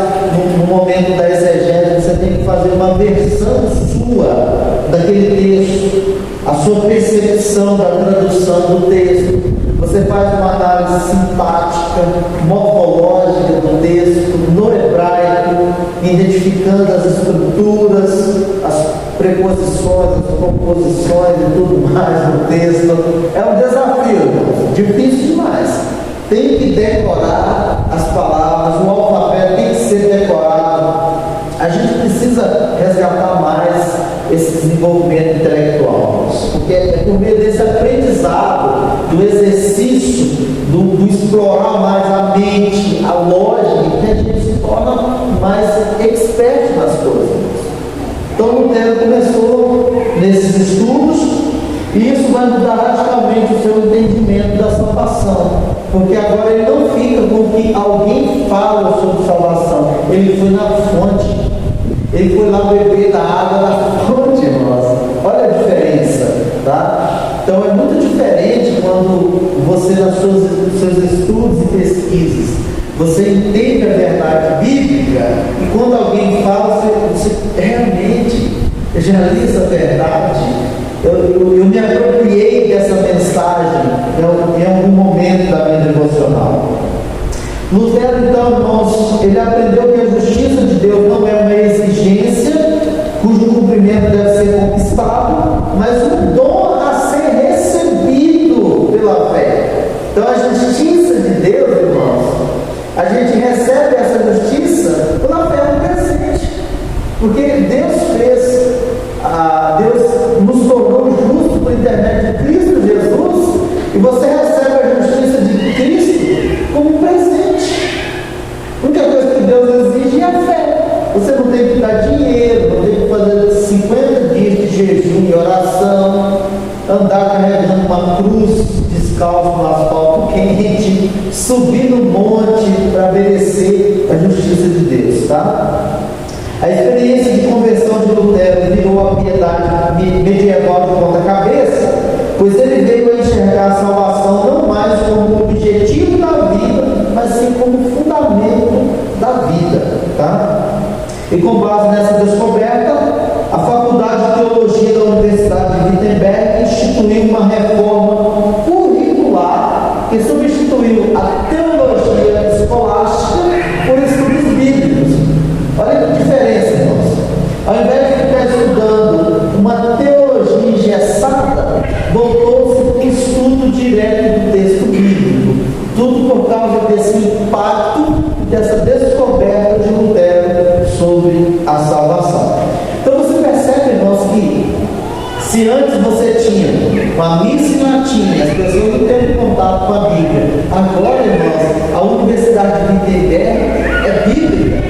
no momento da exegese, você tem que fazer uma versão sua daquele texto, a sua percepção da tradução do texto. Você faz uma análise sintática, morfológica do texto, no hebraico, identificando as estruturas, as preposições, as composições e tudo mais no texto. É um desafio, difícil demais. Tem que decorar as palavras, o alfabeto tem que ser decorado. A gente precisa resgatar mais esse desenvolvimento intelectual, porque é por meio desse aprendizado, do exercício, do explorar mais a mente, a lógica, que a gente se torna mais expert nas coisas. Então Lutero começou nesses estudos, e isso vai mudar radicalmente o seu entendimento da salvação, porque agora ele não fica com o que alguém fala sobre salvação, ele foi na fonte. Ele foi lá beber da água da fonte, irmãos. Olha a diferença, tá? Então é muito diferente quando você, nos seus estudos e pesquisas, você entende a verdade bíblica, e quando alguém fala, você realmente realiza a verdade. Eu me apropriei dessa mensagem em algum momento da minha devocional. Lutero, então, irmãos, ele aprendeu que a justiça de Deus não é uma exigência cujo cumprimento deve ser conquistado, mas um dom a ser recebido pela fé. Então, a justiça de Deus, irmãos, a gente recebe essa justiça pela fé no presente, porque Deus nos tornou justos por intermédio de Cristo Jesus, e você recebe a justiça de Cristo como um presente. A única coisa que Deus exige é a fé. Você não tem que dar dinheiro, não tem que fazer 50 dias de jejum e oração, andar carregando uma cruz descalço no asfalto quente, subir no monte para merecer a justiça de Deus. tá? A experiência de conversão de Lutero virou a piedade medieval de ponta cabeça, pois ele veio a enxergar a salvação não mais como objetivo da vida, mas sim como fundamento da vida, tá? E com base nessa descoberta, a Faculdade de Teologia da Universidade de Wittenberg instituiu uma reforma curricular que substituiu a teologia escolástica por estudos bíblicos. Olha que diferença, irmãos. Ao invés de ficar estudando uma teologia engessada, voltou-se para o estudo direto do texto bíblico. Tudo por causa desse impacto, dessa descoberta de Lutero sobre a salvação. Então você percebe, irmãos, que se antes você tinha uma missa em latim, as pessoas não têm contato com a Bíblia, agora, irmãos, a Universidade de Wittenberg é bíblica.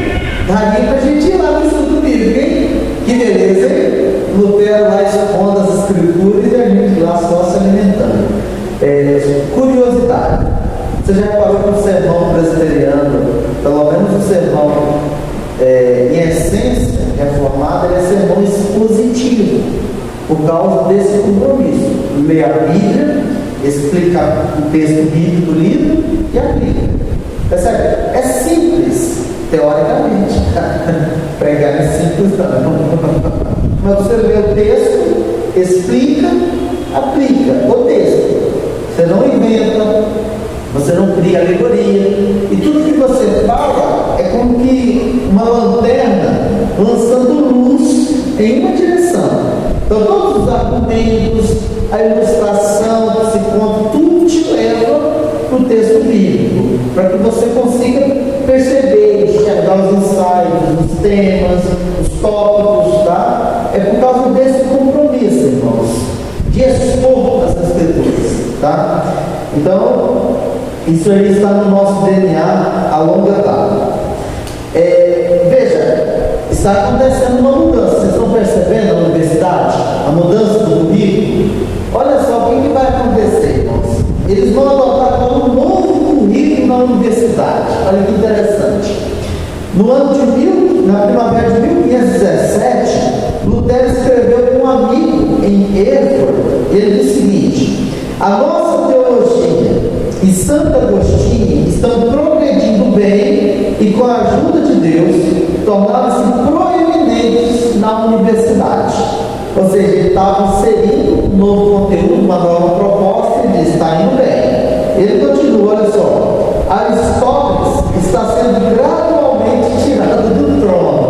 Daria para a gente ir lá no estudo bíblico, hein? Que beleza, hein? Lutero lá expondo as escrituras e a gente lá só se alimentando. Curiosidade. Você já reparou que o sermão presbiteriano, pelo menos o sermão em essência reformado, ele é sermão expositivo, por causa desse compromisso. Lê a Bíblia, explica o texto bíblico do livro e aplica. Percebe? É simples, teoricamente. Pregar é simples não. Mas você lê o texto, explica, aplica o texto. Você não inventa, você não cria alegoria. E tudo que você fala é como que uma lanterna lançando luz em uma direção. Então todos os argumentos, a ilustração que se conta, tudo te leva para o texto bíblico, para que você consiga perceber, enxergar os insights, os temas, os tópicos, tá? É por causa desse compromisso, irmãos, de expor as escrituras, tá? Então, isso aí está no nosso DNA a longa data. Veja, está acontecendo uma mudança. Vocês estão percebendo na universidade? A mudança do currículo? Olha só o que vai acontecer, irmãos. Eles vão adotar agora um novo currículo na universidade. Olha que interessante. No ano na primavera de 1517, Lutero escreveu com um amigo em Erfurt. Ele disse o seguinte: a nossa teologia e Santo Agostinho estão progredindo bem e, com a ajuda de Deus, tornaram-se proeminentes na universidade. Ou seja, ele estava inserindo um novo conteúdo, uma nova proposta, e disse: está indo bem. Ele continua, olha só: Aristóteles está sendo gradualmente tirado do trono.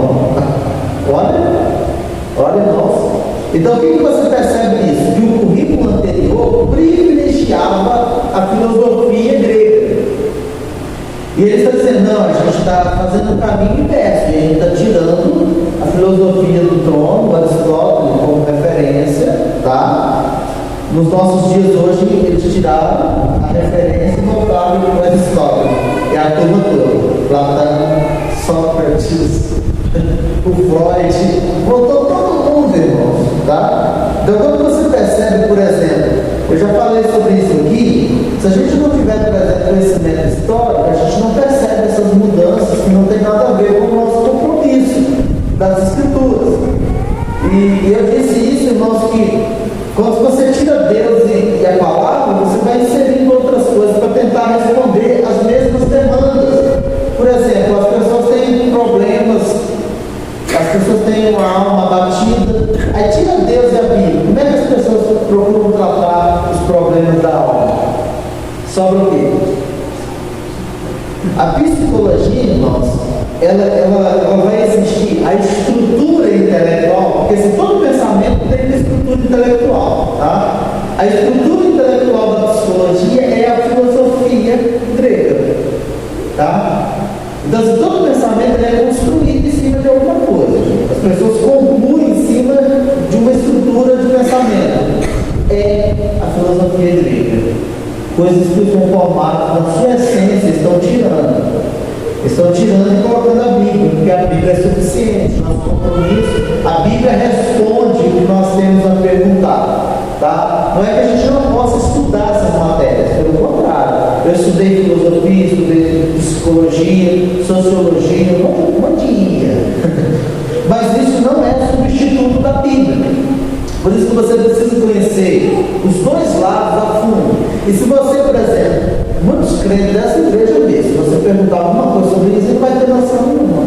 olha, irmãos. Então, o que você percebe nisso? Que o currículo anterior privilegiava a filosofia grega. E ele está dizendo: não, a gente está fazendo o caminho inverso, e a gente está tirando a filosofia do trono, o Aristóteles, como referência, tá? Nos nossos dias hoje, eles tiraram a referência e voltaram para o Aristóteles. É a turma toda: Platão, Sócrates, o Freud, voltou todo mundo, irmãos, tá? Então, quando você percebe, por exemplo, eu já falei sobre isso aqui, se a gente não tiver, por exemplo, conhecimento histórico, a gente não percebe essas mudanças que não tem nada a ver com o nosso compromisso das escrituras. E eu disse isso, irmãos, que quando você tira Deus e a palavra, você vai inserindo outras coisas para tentar responder as mesmas demandas. Por exemplo, as pessoas têm problemas, as pessoas têm uma alma abatida, aí tira Deus e a Bíblia. Como é que as pessoas procuram tratar os problemas da alma? Sobra o quê? A psicologia, irmãos, ela vai existir a estrutura intelectual, porque se todo pensamento tem uma estrutura intelectual, tá? A estrutura intelectual da psicologia é a filosofia grega, tá? Então, se todo pensamento é construído em cima de alguma coisa, as pessoas concluem em cima de uma estrutura de pensamento, é a filosofia grega. Coisas que os reformados, na sua essência, estão tirando. Estão tirando e colocando a Bíblia, porque a Bíblia é suficiente. Nosso compromisso, a Bíblia responde o que nós temos a perguntar. Tá? Não é que a gente não possa estudar essas matérias, pelo contrário. Eu estudei filosofia, estudei psicologia, sociologia, um monte de os dois lados afundam. E se você, por exemplo, muitos crentes dessa igreja mesmo, se você perguntar alguma coisa sobre isso, ele não vai ter noção nenhuma.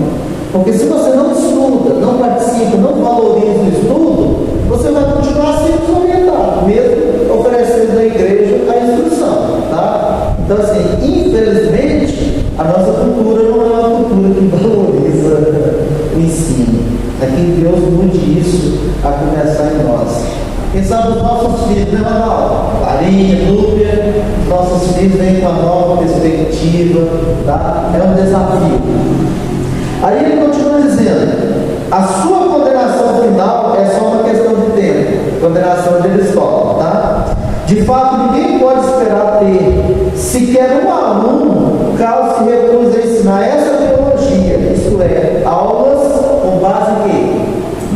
Porque se você não estuda, não participa, não valoriza o estudo, você vai continuar sendo desorientado, mesmo oferecendo à igreja a instrução, tá? Então, assim, infelizmente, a nossa cultura não é uma cultura que valoriza o ensino. É que Deus mude isso a começar em nós. Quem sabe os nossos filhos, né, Manuel? Clarinha, Núbia, os nossos filhos vêm com uma nova perspectiva, tá? É um desafio. Aí ele continua dizendo: a sua condenação final é só uma questão de tempo. Condenação de Aristóteles, tá? De fato, ninguém pode esperar ter sequer um aluno caso se recuse a ensinar essa teologia, isto é, aulas com base em quê?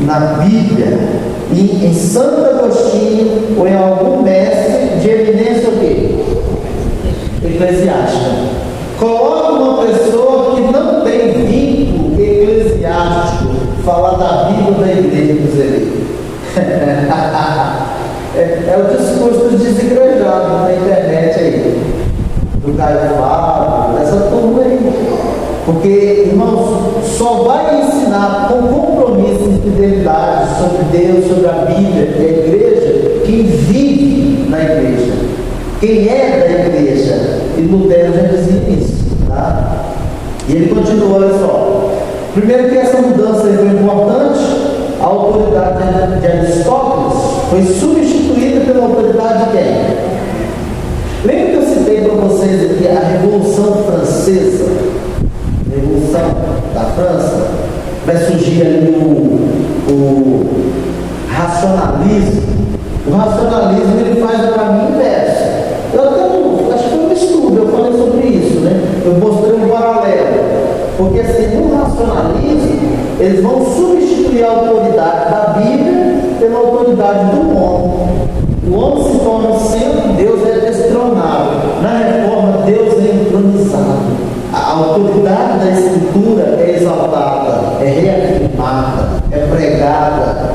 Na Bíblia, em Santo Agostinho ou em algum mestre de eminência o quê? Eclesiástica. Coloca uma pessoa que não tem vínculo eclesiástico falar da Bíblia da igreja dos eleitos. É o discurso dos desigrejados na internet aí, do Caio Fábio, essa turma aí. Porque, irmãos, só vai ensinar com compromisso e fidelidade sobre Deus, sobre a Bíblia e a igreja, quem vive na igreja, quem é da igreja. E Lutero já dizia isso, tá? E ele continua, olha só. Primeiro que essa mudança foi importante, a autoridade de Aristóteles foi substituída pela autoridade de quem? Lembra que eu citei para vocês aqui a Revolução Francesa? Revolução da França, vai surgir ali o racionalismo. O racionalismo ele faz o caminho inverso. Eu até acho que foi um estudo, eu falei sobre isso, né? Eu mostrei um paralelo. Porque assim, no racionalismo, eles vão substituir a autoridade da Bíblia pela autoridade do homem. O homem se torna o centro, Deus é destronado. Na reforma, Deus é entronizado. A autoridade da Escritura é exaltada, é reafirmada, é pregada.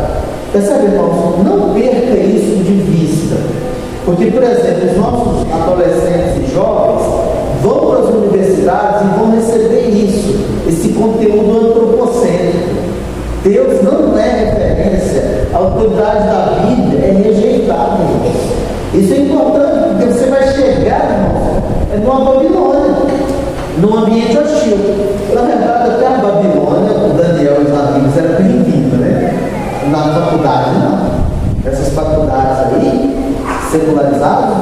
Percebe, irmãos? Não perca isso de vista. Porque, por exemplo, os nossos adolescentes e jovens vão para as universidades e vão receber isso, esse conteúdo antropocêntrico. Deus não é referência, a autoridade da Bíblia é rejeitada, irmãos. Isso é importante, porque você vai chegar, irmãos, numa Babilônia, num ambiente hostil. Na verdade, até a Babilônia, o Daniel e os amigos eram bem-vindos, né? Na faculdade, não. Essas faculdades aí, secularizadas,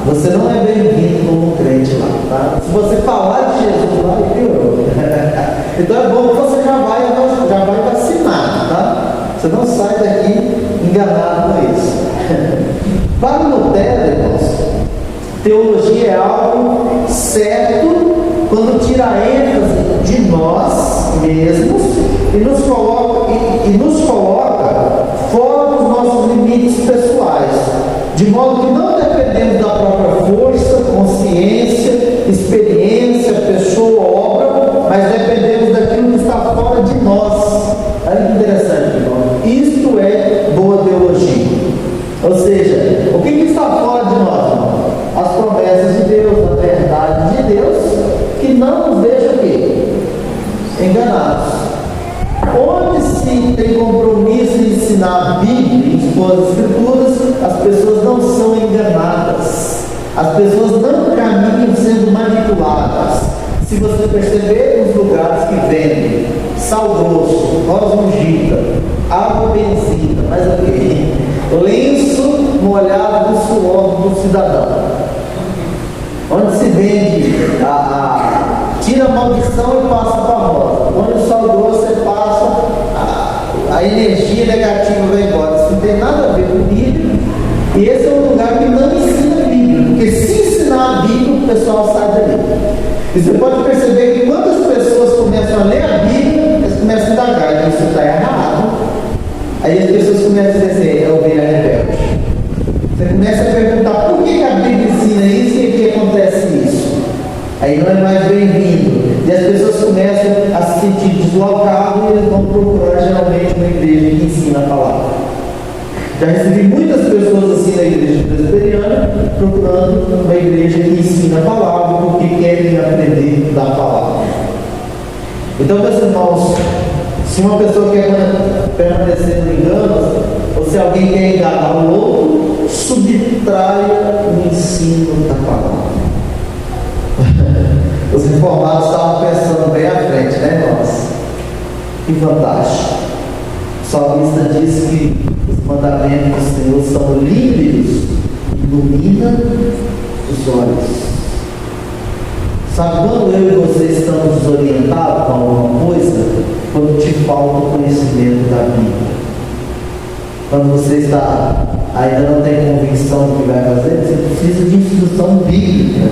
você não é bem-vindo como crente lá, tá? Se você falar de Jesus lá, piorou. Então é bom que você já vai vacinado, tá? Você não sai daqui enganado com isso. Para Lutero, irmãos, teologia é algo certo quando tira a ênfase de nós mesmos e nos coloca fora dos nossos limites pessoais, de modo que não dependemos da própria força, consciência, experiência, pessoa, obra, mas dependemos daquilo que está fora de nós. Olha que interessante, irmão. Isto é boa teologia. Ou seja, o que está fora de nós, irmão? As promessas de Deus, a verdade de Deus, que não nos deixa o quê? Enganados. Onde se tem compromisso em ensinar a Bíblia, em expor as Escrituras, as pessoas não são enganadas. As pessoas não caminham sendo manipuladas. Se você perceber os lugares que vendem sal grosso, rosa ungida, água benzida, mas o quê? Lenço molhado do suor do cidadão. Onde se vende tira a maldição e passa para a rosa. Onde o sal grosso você passa, a energia negativa vai embora. Isso não tem nada a ver com Bíblia. E esse é um lugar que não ensina a Bíblia. Porque se ensinar a Bíblia, o pessoal sai dali. E você pode perceber que quando as pessoas começam a ler a Bíblia, eles começam a indagar, isso está errado. Aí as pessoas começam a dizer, é ovelha rebelde. Você começa a perguntar por que a Bíblia ensina isso e que acontece isso. Aí não é mais bem-vindo. E as pessoas começam a se sentir deslocadas e eles vão procurar geralmente uma igreja que ensina a palavra. Já recebi muitas pessoas assim na igreja presbiteriana, procurando uma igreja que ensina a palavra, porque querem aprender da palavra. Então, meus irmãos, se uma pessoa quer permanecer no engano, ou se alguém quer enganar o outro, subtraia o ensino da palavra. Os reformados estavam pensando bem à frente, né, irmãos? Que fantástico. O salmista diz que os mandamentos do Senhor são límpidos, ilumina os olhos. Sabe, quando eu e você estamos desorientados com alguma coisa, quando te falta o conhecimento da Bíblia. Quando você ainda não tem convicção do que vai fazer, você precisa de instrução bíblica.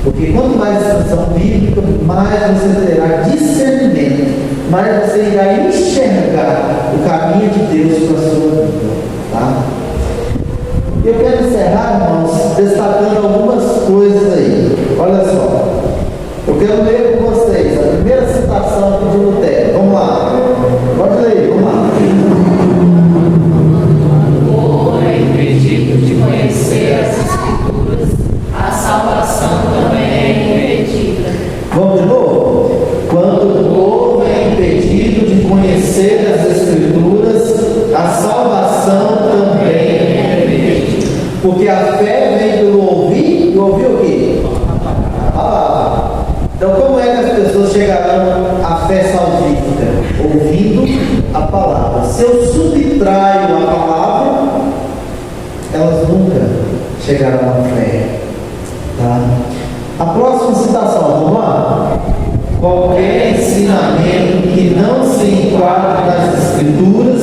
Porque quanto mais instrução bíblica, mais você terá discernimento, mais você irá enxergar o caminho de Deus para a sua vida. Tá? Eu quero encerrar, irmãos, destacando algumas coisas aí. Olha só. Eu quero ler com vocês a primeira citação de Lutero. Vamos lá. Pode ler, vamos lá. O povo é impedido de conhecer as Escrituras, a salvação também é impedida. Vamos de novo? Quando o povo é impedido de conhecer as Escrituras, a salvação também é impedida. Porque a fé vem pelo ouvir, e ouvir o quê? A palavra. Então, como é que as pessoas chegarão à fé salvífica? Ouvindo a palavra. Se eu subtraio a palavra, elas nunca chegarão à fé. Tá? A próxima citação, vamos lá? Qualquer ensinamento que não se enquadre nas Escrituras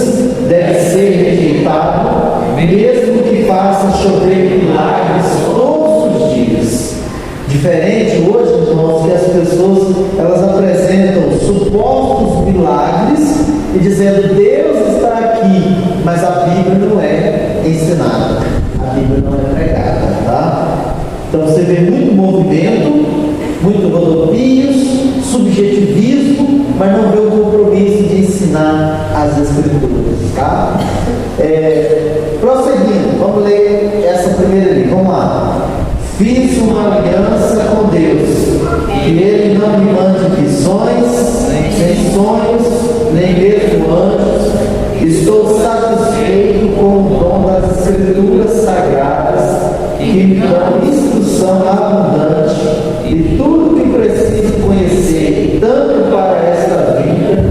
deve ser rejeitado, mesmo que faça chover milagres todos os dias. Diferente hoje, irmãos, que as pessoas elas apresentam supostos milagres e dizendo Deus está aqui, mas a Bíblia não é ensinada, a Bíblia não é pregada, tá? Então você vê muito movimento, muito rodopios, subjetivismo, mas não vê o compromisso de ensinar as Escrituras, tá? Prosseguindo, vamos ler essa primeira ali, vamos lá. Fiz uma aliança com Deus, que Ele não me mande visões, nem sonhos, nem mesmo anjos. Estou satisfeito com o dom das Escrituras Sagradas, que me dão instrução abundante e tudo que preciso conhecer, tanto para esta vida,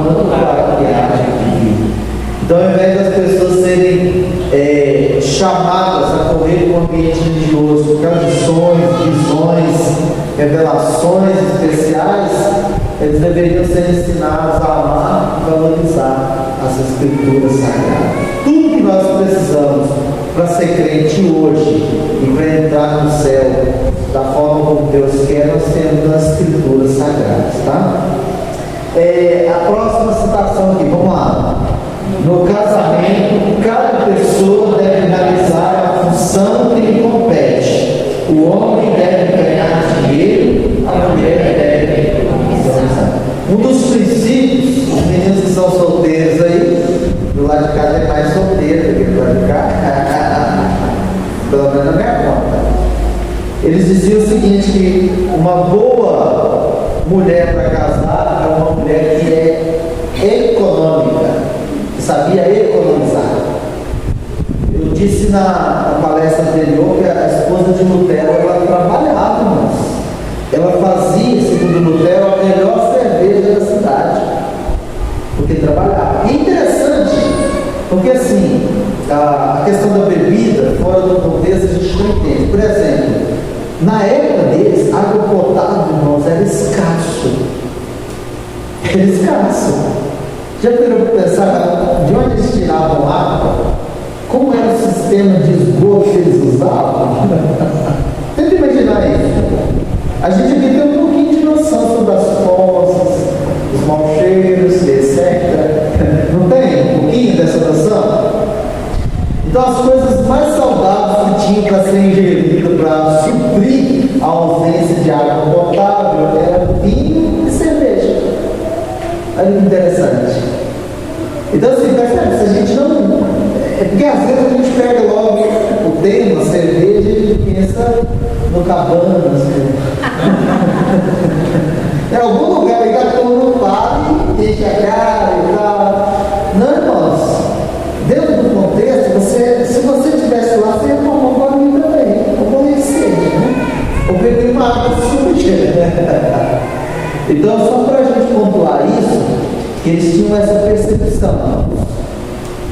quanto para a que há de vir. Então, ao invés das pessoas serem chamadas a correr com o ambiente religioso, tradições, visões, revelações especiais, eles deveriam ser ensinados a amar e valorizar as Escrituras Sagradas. Tudo que nós precisamos para ser crente hoje e para entrar no céu da forma como Deus quer, nós temos nas Escrituras Sagradas, tá? A próxima citação aqui, vamos lá. No casamento, cada pessoa deve realizar a função que lhe compete. O homem deve ganhar dinheiro, a mulher deve economizar. Um dos princípios, os meninos que são solteiros aí, do lado de cá é mais solteiro do que do lado de cá, pelo menos na minha conta. Eles diziam o seguinte, que uma boa mulher para casar é uma mulher que é econômica, que sabia economizar. Eu disse na palestra anterior que a esposa de Lutero, ela trabalhava, irmãos. Ela fazia, segundo Lutero, a melhor cerveja da cidade, porque trabalhava. E interessante, porque assim, a questão da bebida, fora do contexto, a gente não entende. Por exemplo, na época deles, água potável, irmãos, era escasso. Era escasso. Já viram pensar de onde eles tiravam água? Como era o sistema de esgoto que eles usavam? Tenta imaginar isso. A gente aqui tem um pouquinho de noção sobre as fossas, os maus cheiros, etc. Não tem um pouquinho dessa noção? Então as coisas mais saudáveis que tinham para ser ingeridas, para suprir a ausência de água potável, era vinho e cerveja. Olha que interessante. Então assim, percebe, se a gente não... É porque às vezes a gente pega logo o tema, cerveja, e a gente pensa no Cabanas, em algum lugar aí está todo mundo para e enche a cara e tal. Não, irmãos, dentro do contexto, se você estivesse lá, você ia tomar um banho também, ou conhecer, né? Ou beber uma água suja. Então, só para a gente pontuar isso, que eles tinham essa percepção.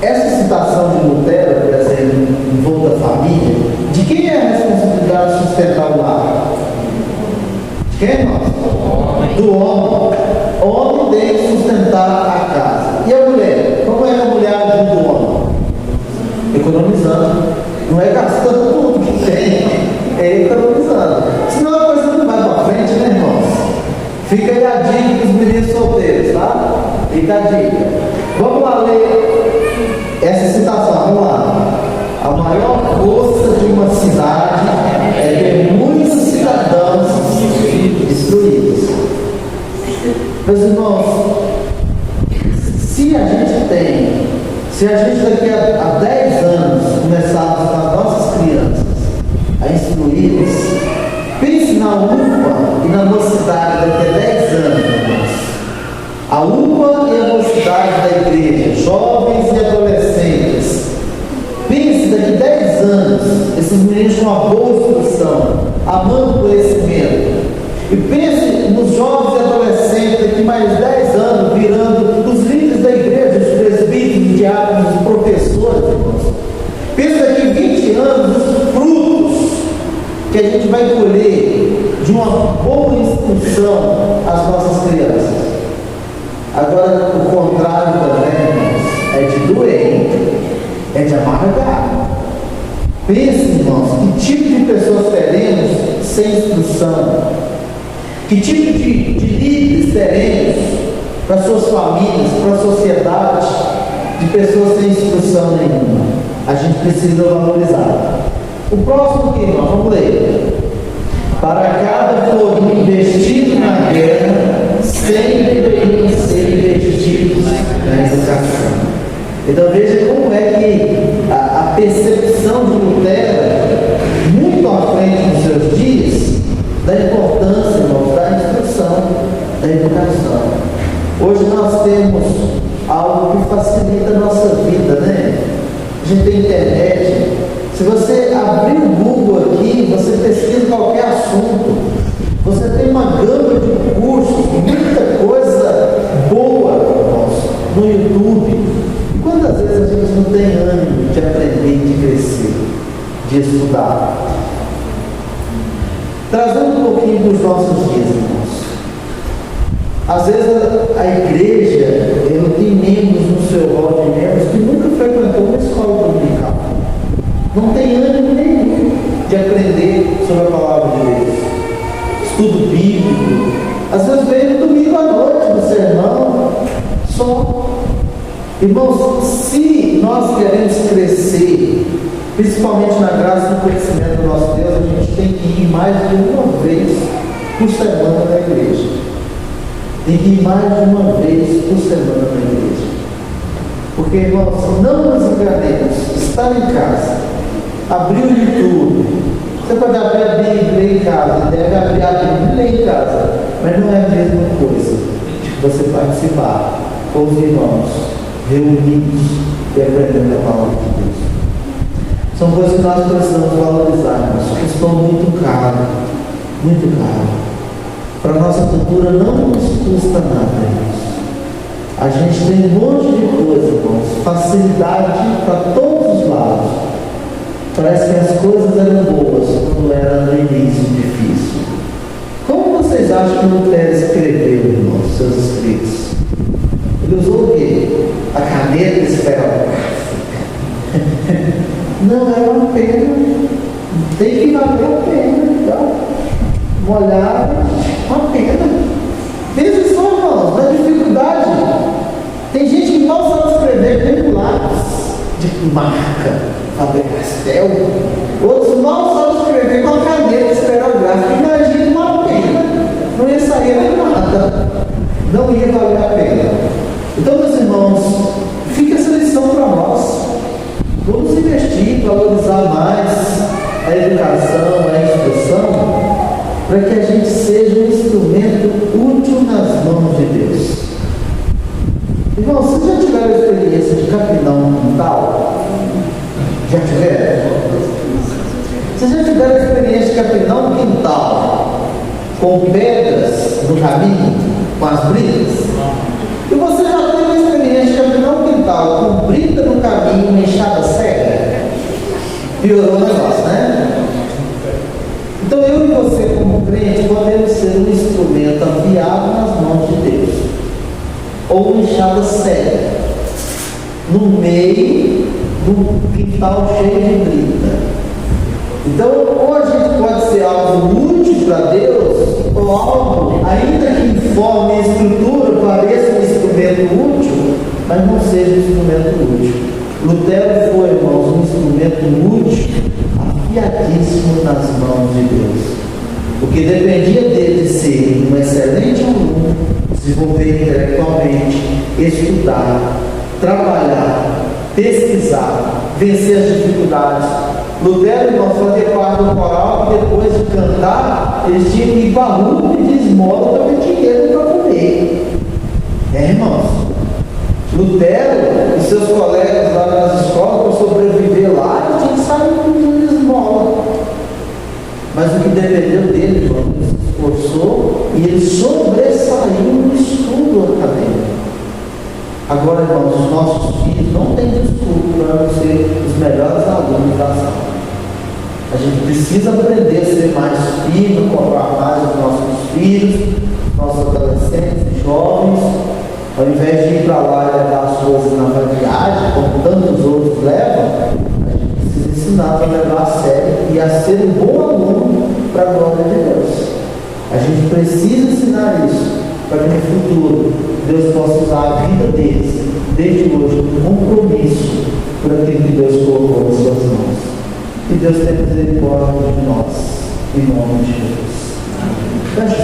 Essa citação de Lutero, por exemplo, em volta da família, de quem é a responsabilidade de sustentar o lar? De quem, irmãos? Do homem. O homem tem que sustentar a casa. E a mulher? Como é que a mulher ajuda o homem? Economizando. Não é gastando tudo que tem, é economizando. Senão a coisa não vai para frente, né, irmãos? Fica aí a dica para os meninos solteiros, tá? Fica a dica. Vamos lá ler essa citação, vamos lá. A maior força de uma cidade é ter muitos cidadãos instruídos. Meus irmãos, se a gente daqui a 10 anos começarmos com as nossas crianças a instruí-los, pense na UPA e na mocidade daqui a 10 anos, irmãos. A UPA e a mocidade da igreja, jovens e adolescentes. Pense daqui a 10 anos, esses meninos com uma boa instrução, amando o conhecimento. E pense nos jovens e adolescentes daqui mais 10 anos, virando os líderes da igreja, os presbíteros, os diáconos, os professores, irmãos. Pense daqui a 20 anos os frutos que a gente vai colher de uma boa instrução às nossas crianças. Agora, o contrário também, irmãos, é de doer, é de amargar. Pense, irmãos, que tipo de pessoas teremos sem instrução? Que tipo de líderes teremos para suas famílias, para a sociedade, de pessoas sem instrução nenhuma? A gente precisa valorizar. O próximo que nós vamos ler. Para cada florim investido na guerra, sempre deveriam ser investidos na educação. Então veja como é que a percepção de Lutero, muito à frente nos seus dias, da importância, irmãos, da instrução, da educação. Hoje nós temos algo que facilita a nossa vida, né? A gente tem internet. Se você abrir o Google aqui, você pesquisa qualquer assunto. Você tem uma gama de cursos, muita coisa boa, irmãos, no YouTube. E quantas vezes a gente não tem ânimo de aprender, de crescer, de estudar? Trazendo um pouquinho para os nossos dias, irmãos. Às vezes a igreja, ele tem membros no seu rol de membros que nunca frequentou uma escola dominical. Não tem ânimo nenhum de aprender sobre a palavra de Deus. Estudo bíblico. Às vezes vem no domingo à noite no sermão, só. Irmãos, se nós queremos crescer, principalmente na graça e no conhecimento do nosso Deus, a gente tem que ir mais de uma vez por semana na igreja. Tem que ir mais de uma vez por semana na igreja. Porque, irmãos, não nos enganemos, estar em casa, abrir o YouTube, você pode abrir a Bíblia em casa, deve abrir a Bíblia em casa, mas não é a mesma coisa de você participar com os irmãos, reunidos e aprendendo a palavra de Deus. São coisas que nós precisamos valorizar, que estão muito caro, muito caro. Para a nossa cultura não nos custa nada, irmãos. A gente tem um monte de coisa, irmãos, facilidade para todos os lados. Parece que as coisas eram boas quando era no início difícil. Como vocês acham que Lutero escreveu, irmãos, seus escritos? Ele usou o quê? A caneta esferográfica. Não é uma pena, tem que valer a pena, então, molhar, uma pena. Veja só, irmãos, na dificuldade, tem gente que não sabe escrever com lápis de marca, Faber-Castell, outros não sabem escrever com a caneta esferográfica. Imagina uma pena, não ia sair nada, não ia valer a pena. Então, meus irmãos, fica essa lição para nós. Irmão, vocês já tiveram a experiência de capinar um quintal? Já tiveram? Vocês já tiveram a experiência de capinar um quintal com pedras no caminho, com as bridas? E você já teve a experiência de capinar um quintal com brita no caminho, uma enxada cega? Piorou o negócio, né? Então eu e você, como crente, podemos ser um instrumento afiado nas mãos de Deus, ou uma enxada cega, no meio do quintal cheio de brita. Então, ou a gente pode ser algo útil para Deus, ou algo, ainda que informe a estrutura, pareça um instrumento útil, mas não seja um instrumento útil. Lutero foi, irmãos, um instrumento útil, afiadíssimo nas mãos de Deus. O que dependia dele de ser um excelente aluno, desenvolver intelectualmente, estudar, trabalhar, pesquisar, vencer as dificuldades. Lutero, irmãos, fazia parte do coral e depois de cantar, eles tinham que ir para a rua pedir esmola para ter dinheiro para comer. Irmãos, Lutero e seus colegas lá nas escolas, para sobreviver lá, eles tinham que sair pedindo esmola. Mas o que dependeu dele, irmão, ele se esforçou e ele sobressaiu no estudo acadêmico. Agora, irmãos, os nossos filhos não têm desculpa para ser os melhores alunos da sala. A gente precisa aprender a ser mais firme, cobrar mais os nossos filhos, nossos adolescentes e jovens. Ao invés de ir para lá e levar as coisas na viagem, como tantos outros levam, a gente precisa ensinar a levar a sério e a ser um bom aluno para a glória de Deus. A gente precisa ensinar isso para que no futuro Deus possa usar a vida deles, desde hoje, um compromisso por aquilo que Deus colocou nas suas mãos. Que Deus tenha misericórdia de nós, em nome de Jesus. Feche